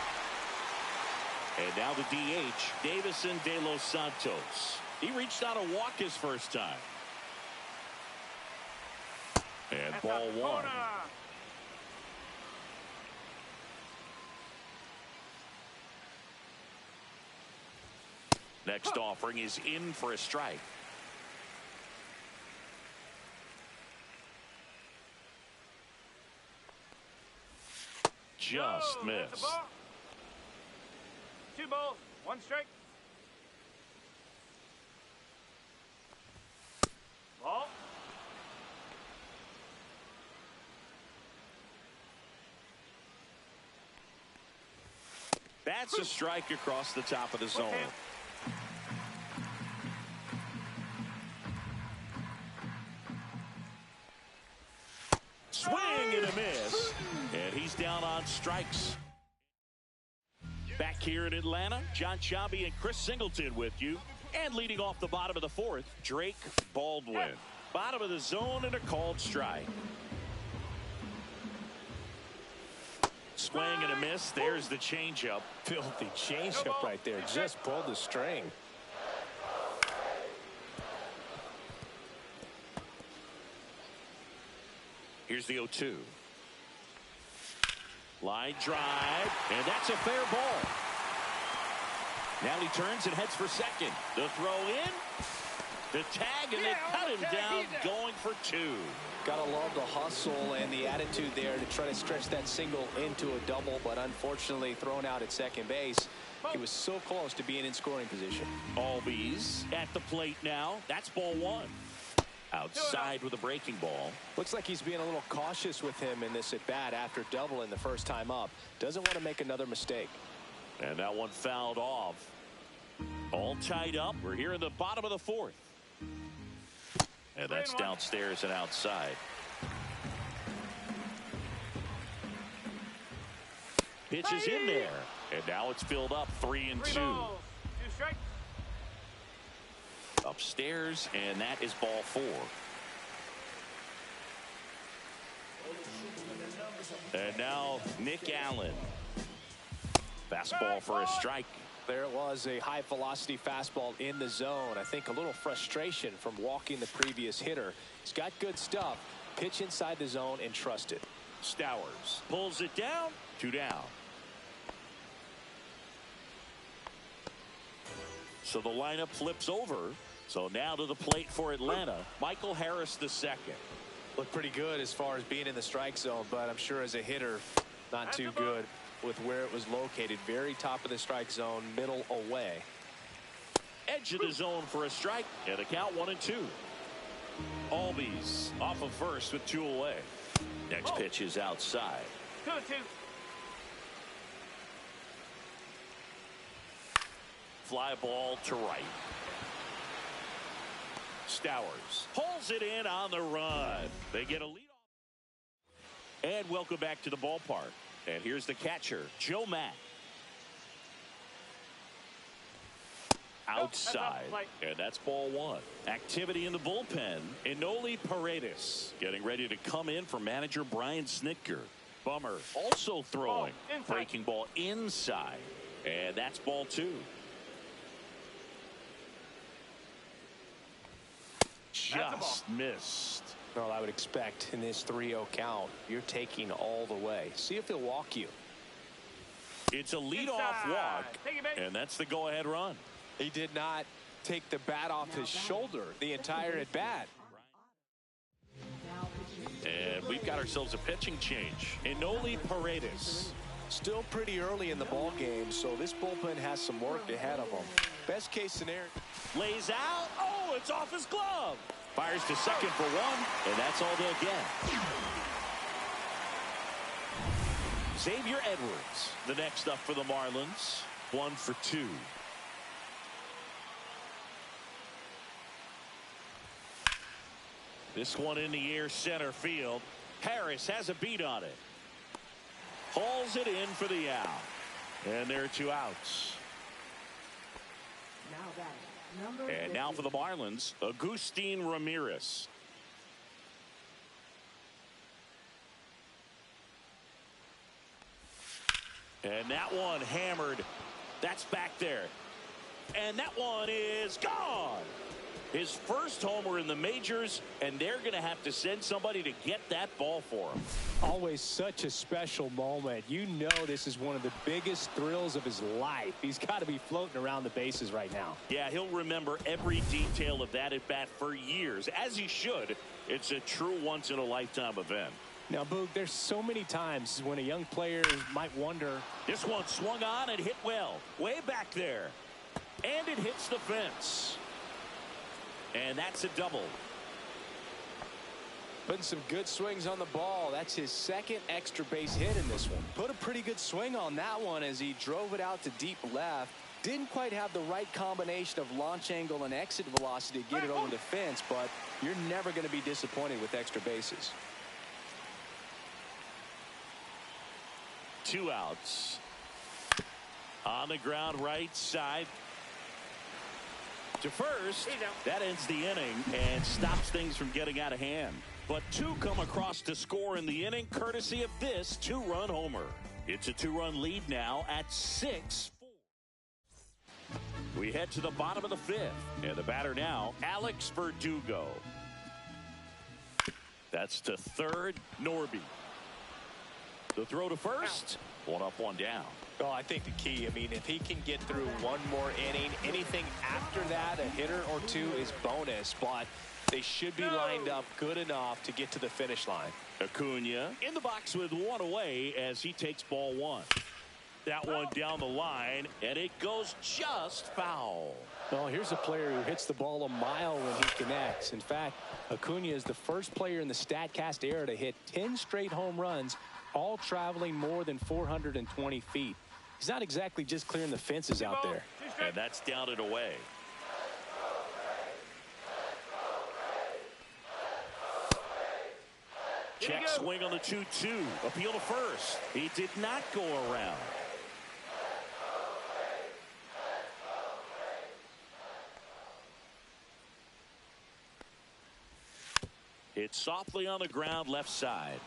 And now the DH, Davison de los Santos. He reached out a walk his first time. And ball 1. Next offering is in for a strike. Just missed. 2 balls, 1 strike. Ball. That's a strike across the top of the zone. Swing and a miss. And he's down on strikes. Back here in Atlanta, John Sciambi and Chris Singleton with you. And leading off the bottom of the fourth, Drake Baldwin. Bottom of the zone and a called strike. Swing and a miss. There's the changeup. Filthy changeup right there. Just pulled the string. Here's the 0-2. Line drive, and that's a fair ball. Now he turns and heads for second. The throw in, the tag, and they cut him down, going for two. Gotta love the hustle and the attitude there to try to stretch that single into a double, but unfortunately thrown out at second base. He was so close to being in scoring position. Albies at the plate now. That's ball one. Outside with a breaking ball. Looks like he's being a little cautious with him in this at bat after doubling the first time up. Doesn't want to make another mistake. And that one fouled off. All tied up. We're here in the bottom of the fourth. And that's downstairs and outside. Pitch is in there. And now it's filled up 3-2. 2 strikes. Upstairs, and that is ball 4. And now Nick Allen. Fastball for a strike. There it was, a high velocity fastball in the zone. I think a little frustration from walking the previous hitter. He's got good stuff. Pitch inside the zone and trust it. Stowers pulls it down. 2 down. So the lineup flips over. So now to the plate for Atlanta, Michael Harris II. Looked pretty good as far as being in the strike zone, but I'm sure as a hitter, not too good with where it was located. Very top of the strike zone, middle away. Edge of the zone for a strike, and the count 1-2. Albies off of first with 2 away. Next pitch is outside. 2-2. Fly ball to right. Stowers pulls it in on the run. They get a lead off. And welcome back to the ballpark. And here's the catcher, Joe Mack. Outside. And that's ball 1. Activity in the bullpen. Enoli Paredes getting ready to come in for manager Brian Snitker. Bummer also throwing. Breaking ball inside. And that's ball 2. Just missed. Well, I would expect in this 3-0 count, you're taking all the way. See if he'll walk you. It's a leadoff walk, and that's the go-ahead run. He did not take the bat off his shoulder the entire at bat. And we've got ourselves a pitching change. Enoli Paredes. Still pretty early in the ball game, so this bullpen has some work ahead of them. Best case scenario. Lays out. Oh, it's off his glove. Fires to second for 1, and that's all they'll get. Xavier Edwards, the next up for the Marlins. 1 for 2. This one in the air center field. Harris has a beat on it. Hauls it in for the out. And there are 2 outs. And now for the Marlins, Agustin Ramirez. And that one hammered. That's back there. And that one is gone. His first homer in the majors, and they're going to have to send somebody to get that ball for him. Always such a special moment. You know this is one of the biggest thrills of his life. He's got to be floating around the bases right now. Yeah, he'll remember every detail of that at bat for years, as he should. It's a true once-in-a-lifetime event. Now, Boog, there's so many times when a young player might wonder. This one swung on and hit well. Way back there. And it hits the fence. And that's a double. Putting some good swings on the ball. That's his second extra base hit in this one. Put a pretty good swing on that one as he drove it out to deep left. Didn't quite have the right combination of launch angle and exit velocity to get it over the fence, but you're never going to be disappointed with extra bases. 2 outs. On the ground, right side. To first. That ends the inning and stops things from getting out of hand. But 2 come across to score in the inning, courtesy of this 2-run homer. It's a 2-run lead now at 6-4. We head to the bottom of the 5th. And the batter now, Alex Verdugo. That's to third, Norby. The throw to first. 1 up, 1 down. Well, I think the key, I mean, if he can get through one more inning, anything after that, a hitter or 2 is bonus, but they should be lined up good enough to get to the finish line. Acuna in the box with 1 away as he takes ball 1. That one down the line, and it goes just foul. Well, here's a player who hits the ball a mile when he connects. In fact, Acuna is the first player in the StatCast era to hit 10 straight home runs, all traveling more than 420 feet. He's not exactly just clearing the fences out there. And that's down and away. Check swing on the 2-2. Appeal to first. He did not go around. Hit softly on the ground, left side.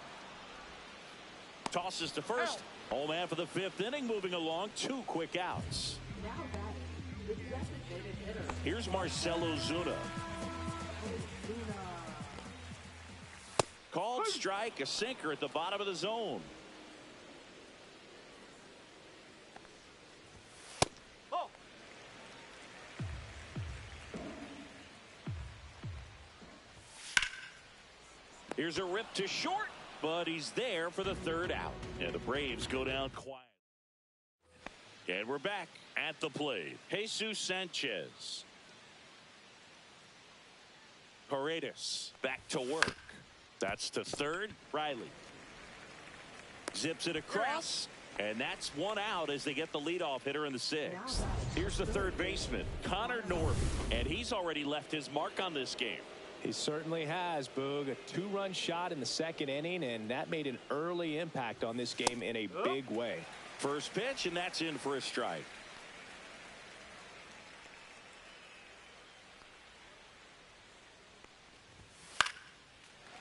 Tosses to first. Home man for the 5th inning, moving along. 2 quick outs. Here's Marcell Ozuna. Called strike, a sinker at the bottom of the zone. Oh. Here's a rip to short, but he's there for the 3rd out. And the Braves go down quiet. And we're back at the plate. Jesus Sanchez. Paredes back to work. That's to third, Riley. Zips it across, and that's 1 out as they get the leadoff hitter in the 6th. Here's the third baseman, Connor Norby, and he's already left his mark on this game. He certainly has, Boog. A 2-run shot in the 2nd inning, and that made an early impact on this game in a big way. First pitch, and that's in for a strike.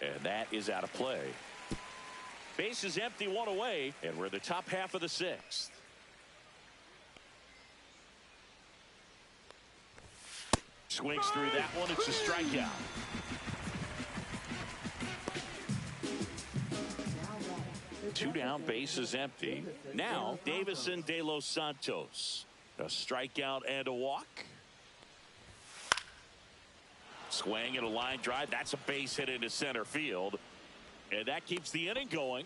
And that is out of play. Base is empty, 1 away, and we're in the top half of the 6th. Swings through that one. It's a strikeout. Two down, base is empty. Now, Davison De Los Santos. A strikeout and a walk. Swing and a line drive. That's a base hit into center field. And that keeps the inning going.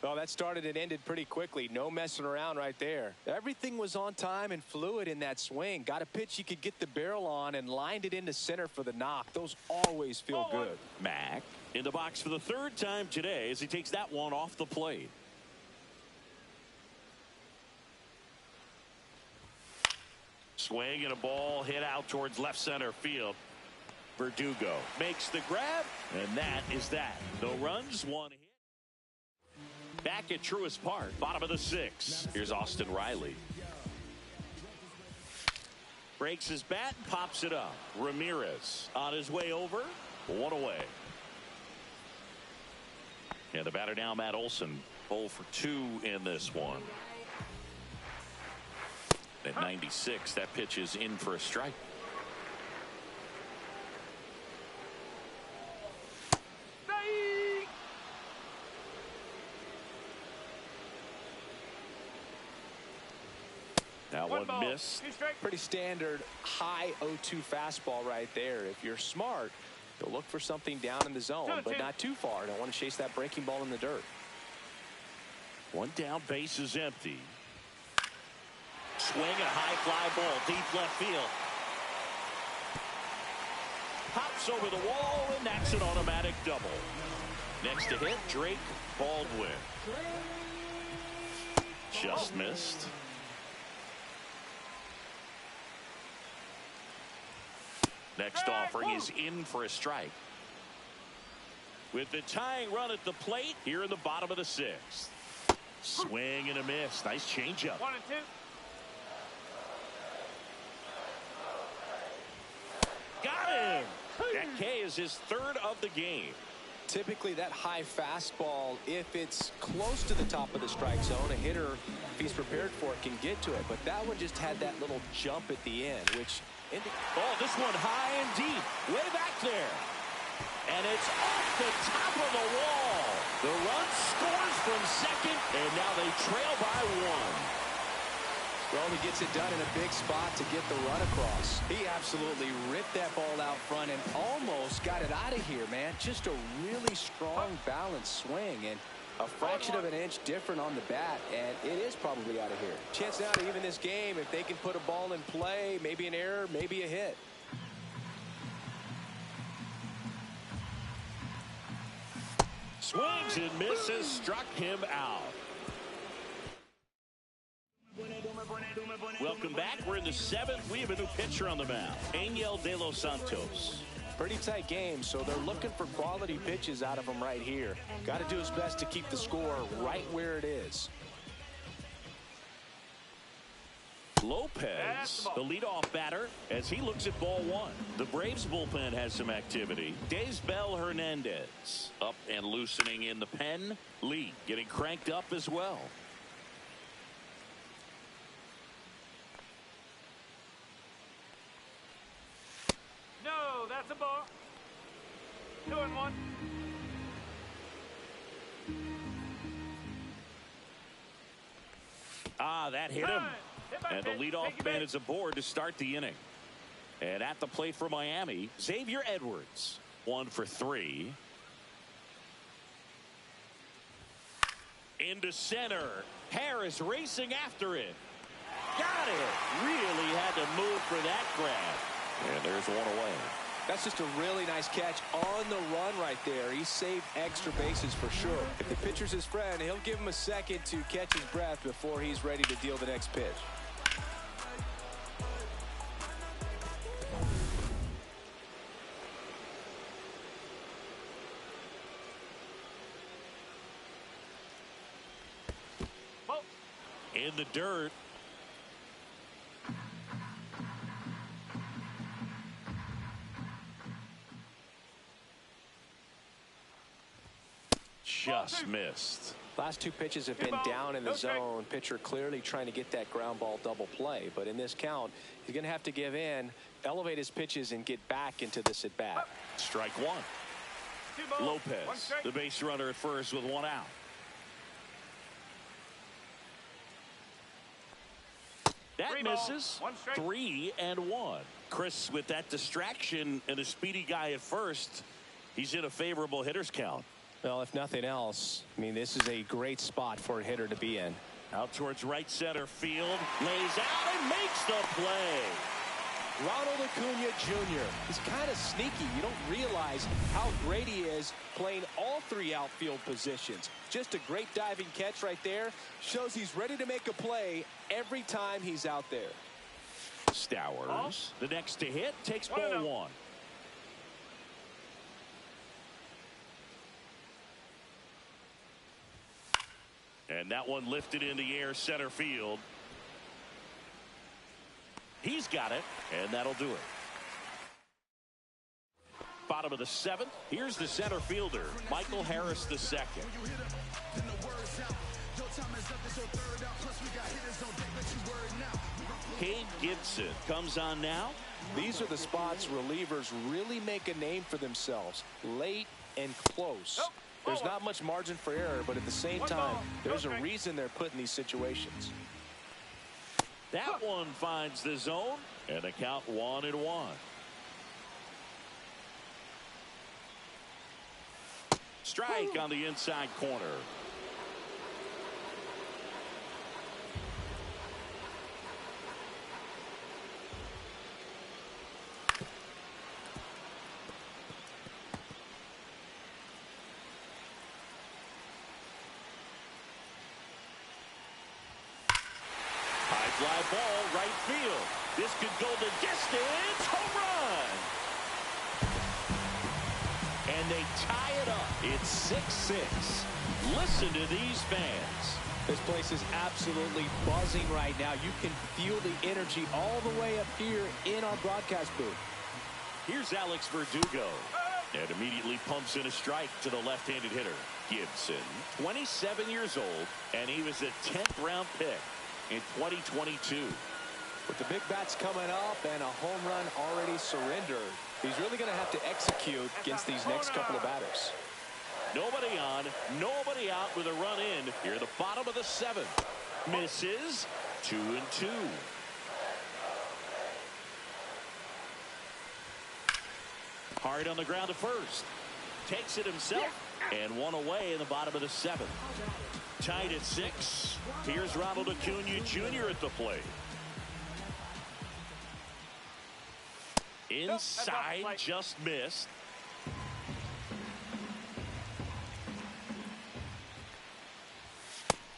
Well, that started and ended pretty quickly. No messing around right there. Everything was on time and fluid in that swing. Got a pitch you could get the barrel on and lined it into center for the knock. Those always feel good. Mack in the box for the 3rd time today as he takes that one off the plate. Swing and a ball hit out towards left center field. Verdugo makes the grab, and that is that. No runs, 1 hit. Back at Truist Park, bottom of the 6th. Here's Austin Riley. Breaks his bat, pops it up. Ramirez on his way over. 1 away. And the batter now, Matt Olson, 0 for 2 in this one. At 96, that pitch is in for a strike. That one missed. Pretty standard high 0-2 fastball right there. If you're smart, you'll look for something down in the zone, but not too far. Don't want to chase that breaking ball in the dirt. 1 down, base is empty. Swing and a high fly ball, deep left field. pops over the wall, and that's an automatic double. Next to hit, Drake Baldwin. Just missed. Next offering is in for a strike. With the tying run at the plate here in the bottom of the sixth. Swing and a miss. Nice changeup. 1 and 2. Got him. That K is his third of the game. Typically that high fastball, if it's close to the top of the strike zone, a hitter, if he's prepared for it, can get to it. But that one just had that little jump at the end, which... Oh, this one high and deep. Way back there. And it's off the top of the wall. The run scores from second, and now they trail by 1. Well, he gets it done in a big spot to get the run across. He absolutely ripped that ball out front and almost got it out of here, man. Just a really strong, balanced swing, and a fraction of an inch different on the bat, and it is probably out of here. Chance now to even this game if they can put a ball in play, maybe an error, maybe a hit. Swings and misses, struck him out. Welcome back. We're in the 7th. We have a new pitcher on the mound, Angel De Los Santos. Pretty tight game, so they're looking for quality pitches out of him right here. Got to do his best to keep the score right where it is. Lopez, the leadoff batter, as he looks at ball 1. The Braves bullpen has some activity. Daysbel Hernandez up and loosening in the pen. Lee getting cranked up as well. No, that's a ball. 2 and 1. Ah, that hit him. And the pitch. leadoff man is aboard to start the inning. And at the plate for Miami, Xavier Edwards. 1 for 3. Into center. Harris racing after it. Got it. Really had to move for that grab. And there's one away. That's just a really nice catch on the run right there. He saved extra bases for sure. If the pitcher's his friend, he'll give him a second to catch his breath before he's ready to deal the next pitch. In the dirt. Just missed. Last 2 pitches have been down in the zone. Pitcher clearly trying to get that ground ball double play. But in this count, he's going to have to give in, elevate his pitches, and get back into this at bat. Strike 1. Lopez, the base runner at first with 1 out. That misses. 3 and 1. Chris, with that distraction and a speedy guy at first, he's in a favorable hitter's count. Well, if nothing else, I mean, this is a great spot for a hitter to be in. Out towards right center field. Lays out and makes the play. Ronald Acuna Jr. He's kind of sneaky. You don't realize how great he is playing all 3 outfield positions. Just a great diving catch right there. Shows he's ready to make a play every time he's out there. Stowers, the next to hit, takes ball 1. And that one lifted in the air center field. He's got it, and that'll do it. Bottom of the 7th. Here's the center fielder, Michael Harris II. Cade Gibson comes on now. These are the spots relievers really make a name for themselves. Late and close. There's not much margin for error, but at the same time, there's a reason they're put in these situations. That one finds the zone, and the count 1 and 1. Strike on the inside corner. fly ball right field. This could go the distance. Home run. And they tie it up. It's 6-6. Listen to these fans. This place is absolutely buzzing right now. You can feel the energy all the way up here in our broadcast booth. Here's Alex Verdugo. And immediately pumps in a strike to the left-handed hitter. Gibson, 27 years old, and he was a 10th round pick in 2022. With the big bats coming up and a home run already surrendered, he's really going to have to execute against these next couple of batters. Nobody on, nobody out with a run in here at the bottom of the 7th. Misses. 2-2. Hard on the ground to first. Takes it himself and one away in the bottom of the 7th. Tied at 6. Here's Ronald Acuna Jr. at the plate. Inside, just missed.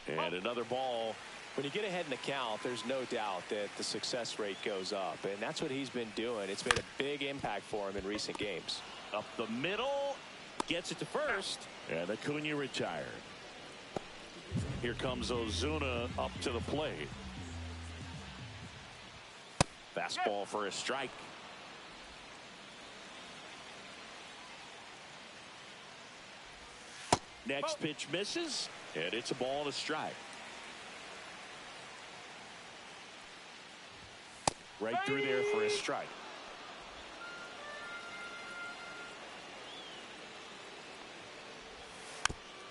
And another ball. When you get ahead in the count, there's no doubt that the success rate goes up, and that's what he's been doing. It's made a big impact for him in recent games. Up the middle, gets it to first, and Acuna retired. Here comes Ozuna up to the plate. Fastball for a strike. Next pitch misses, and it's a ball and a strike. Right through there for a strike.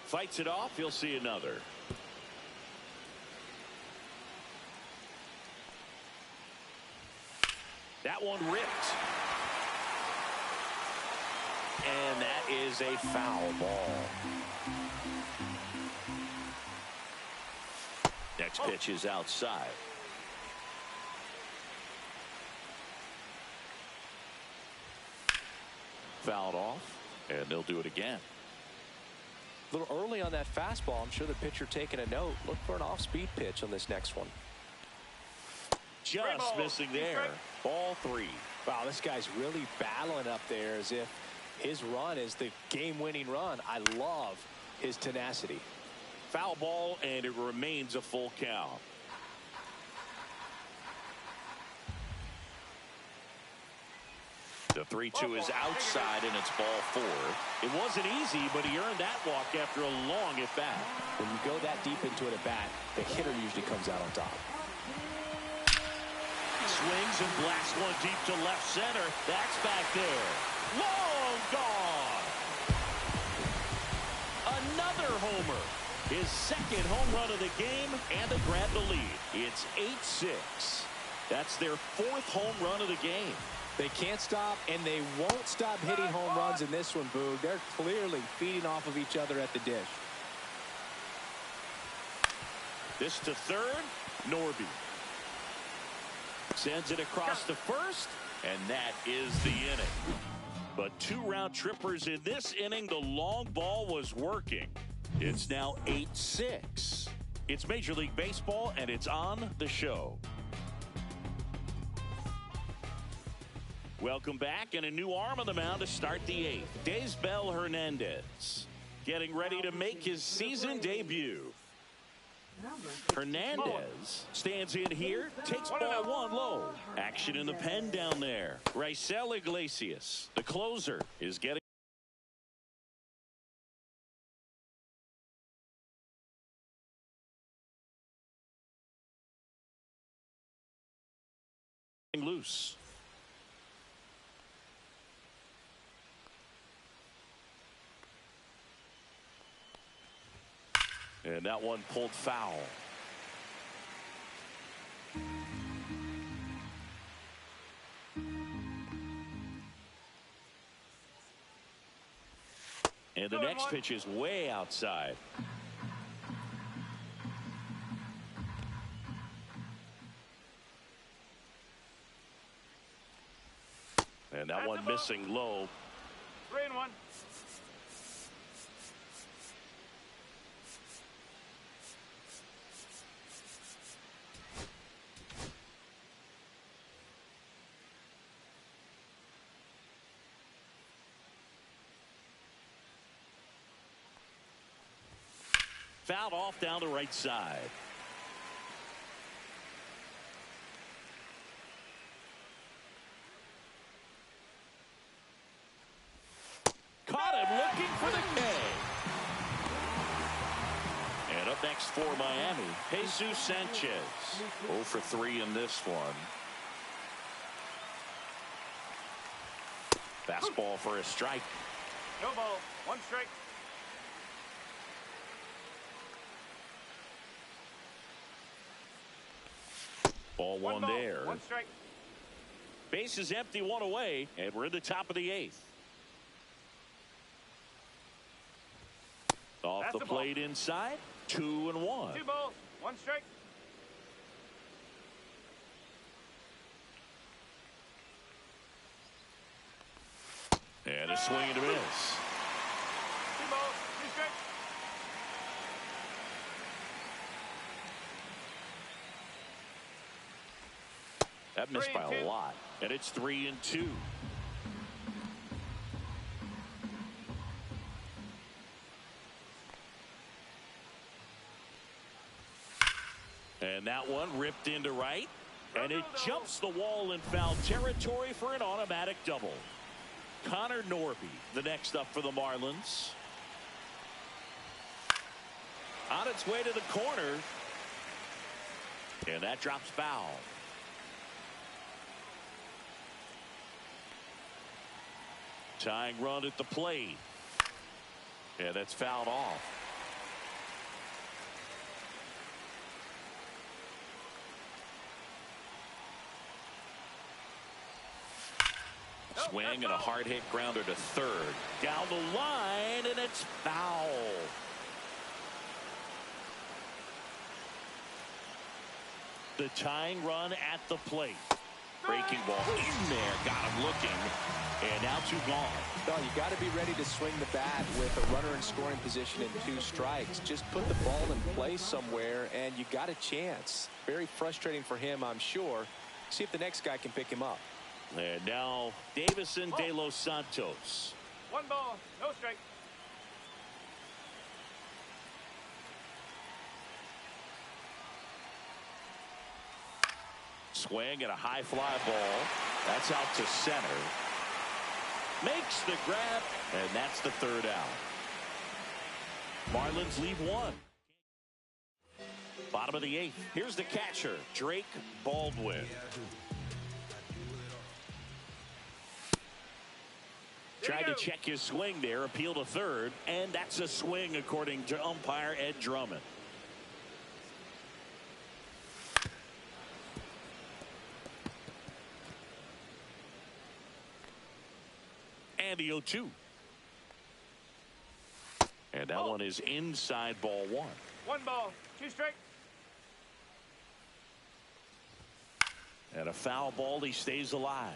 Fights it off. He'll see another. That one ripped. And that is a foul ball. Next pitch is outside. Fouled off, and they'll do it again. A little early on that fastball. I'm sure the pitcher taking a note. Look for an off-speed pitch on this next one. Just missing there. Ball 3. Wow, this guy's really battling up there as if his run is the game-winning run. I love his tenacity. Foul ball, and it remains a full count. The 3-2 is outside, and it's ball 4. It wasn't easy, but he earned that walk after a long at-bat. When you go that deep into an at-bat, the hitter usually comes out on top. Swings and blasts one deep to left center. That's back there. Long gone. Another homer. His second home run of the game, and they grab the lead. It's 8-6. That's their 4th home run of the game. They can't stop, and they won't stop hitting home runs in this one, Boog. They're clearly feeding off of each other at the dish. This to third, Norby. Sends it across to first, and that is the inning. But 2 round trippers in this inning. The long ball was working. It's now 8-6. It's Major League Baseball, and it's on the show. Welcome back, and a new arm on the mound to start the 8th. Daysbel Hernandez getting ready to make his season debut. Hernandez stands in here, takes ball 1 low. Action in the pen down there. Raisel Iglesias, the closer, is getting loose. And that one pulled foul. And the next pitch is way outside. And that one missing low. 3-1. Fouled off down the right side. Caught him looking for the K. And up next for Miami, Jesus Sanchez. 0 for 3 in this one. Fastball for a strike. No ball. 1 strike. Ball one there. 1 strike. Base is empty, 1 away, and we're in the top of the 8th. Off That's the the ball. plate inside, 2-1. 2 balls. 1 strike. And a swing and a miss. 2 balls. 2 strikes. That missed by 3-2. a lot. And it's 3-2. And that one ripped into right. And it jumps the wall in foul territory for an automatic double. Connor Norby, the next up for the Marlins. On its way to the corner. And that drops foul. Tying run at the plate. And that's fouled off. Swing and a hard hit grounder to third. Down the line, and it's foul. The tying run at the plate. Breaking ball in there. Got him looking. And now 2 gone. Well, you got to be ready to swing the bat with a runner in scoring position and 2 strikes. Just put the ball in place somewhere, and you got a chance. Very frustrating for him, I'm sure. See if the next guy can pick him up. And now Davison de Los Santos. 1 ball. No strike. Swing and a high fly ball. That's out to center. Makes the grab, and that's the 3rd out. Marlins leave 1. Bottom of the 8th. Here's the catcher, Drake Baldwin. Tried to check his swing there, appeal to third, and that's a swing according to umpire Ed Drummond. And the 0-2. And that one is inside ball 1. 1 ball. 2 strikes. And a foul ball, he stays alive.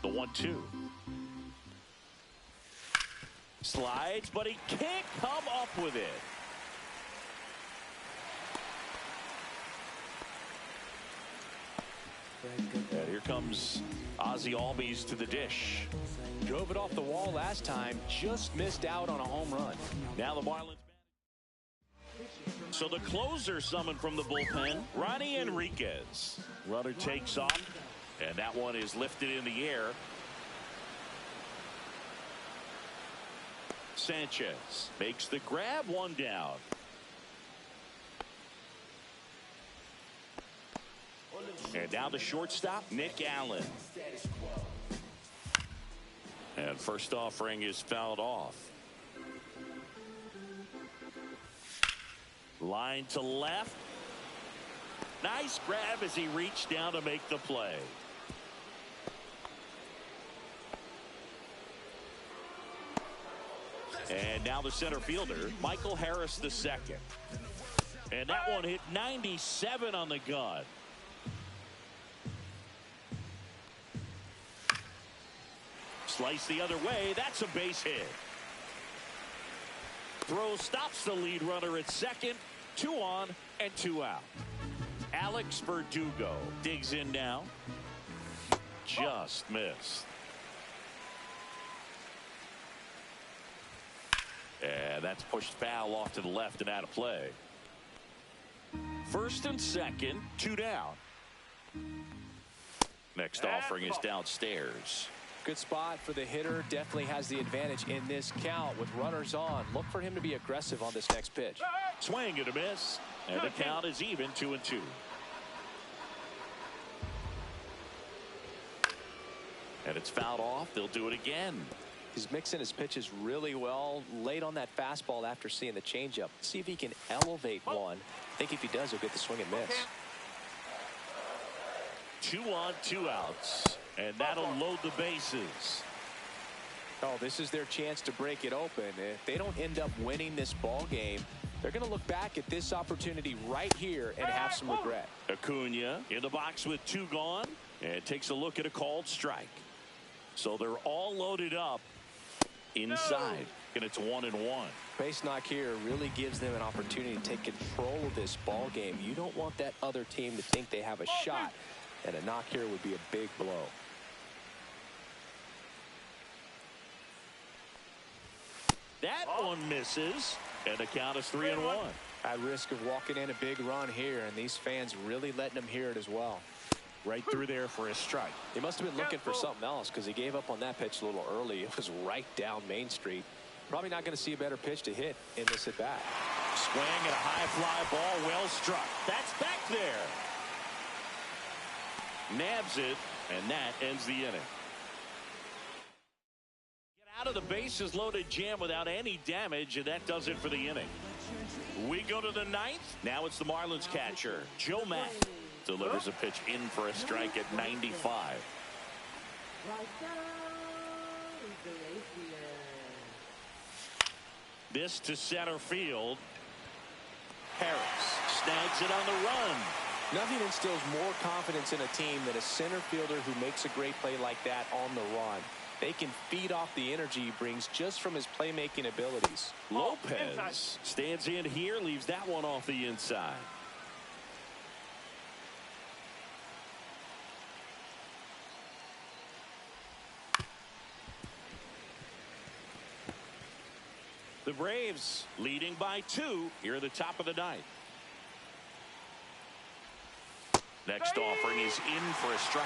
The 1-2. Slides, but he can't come up with it. And here comes Ozzie Albies to the dish. Drove it off the wall last time, just missed out on a home run. Now the Marlins. So the closer summoned from the bullpen, Ronnie Enriquez. Runner takes off, and that one is lifted in the air. Sanchez makes the grab, 1 down. And now the shortstop, Nick Allen. And first offering is fouled off. Line to left. Nice grab as he reached down to make the play. And now the center fielder, Michael Harris II. And that one hit 97 on the gun. Slice the other way. That's a base hit. Throw stops the lead runner at second. 2 on and 2 out. Alex Verdugo digs in now. Just missed. And And that's pushed foul off to the left and out of play. First and second, 2 down. Next offering is downstairs. Good spot for the hitter. Definitely has the advantage in this count with runners on. Look for him to be aggressive on this next pitch. Swing and a miss. And the count is even 2-2. And it's fouled off. They'll do it again. He's mixing his pitches really well. Late on that fastball after seeing the changeup. See if he can elevate one. I think if he does, he'll get the swing and miss. 2 on, 2 outs. And that'll load the bases. Oh, this is their chance to break it open. If they don't end up winning this ball game, they're going to look back at this opportunity right here and have some regret. Acuna in the box with 2 gone and takes a look at a called strike. So they're all loaded up inside, and it's 1-1. Base knock here really gives them an opportunity to take control of this ball game. You don't want that other team to think they have a shot, and a knock here would be a big blow. That one misses, and the count is 3-1. At risk of walking in a big run here, and these fans really letting them hear it as well. Right through there for a strike. He must have been looking for something else because he gave up on that pitch a little early. It was right down Main Street. Probably not going to see a better pitch to hit in this at bat. Swing and a high fly ball, well struck. That's back there. Nabs it, and that ends the inning. Get out of the bases loaded jam without any damage, and that does it for the inning. We go to the 9th. Now it's the Marlins catcher, Joe Mack. Delivers a pitch in for a strike at 95. This to center field. Harris snags it on the run. Nothing instills more confidence in a team than a center fielder who makes a great play like that on the run. They can feed off the energy he brings just from his playmaking abilities. Lopez stands in here, leaves that one off the inside. The Braves leading by 2 here at the top of the 9th. Next offering is in for a strike.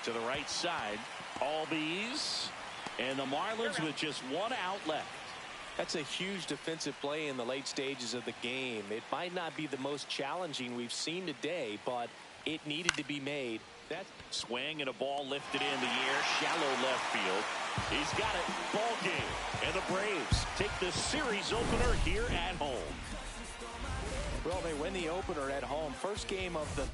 To the right side, Albies, and the Marlins with just 1 out left. That's a huge defensive play in the late stages of the game. It might not be the most challenging we've seen today, but it needed to be made. That swing and a ball lifted in the air, shallow left field. He's got it. Ball game. And the Braves take the series opener here at home. Well, they win the opener at home. First game of the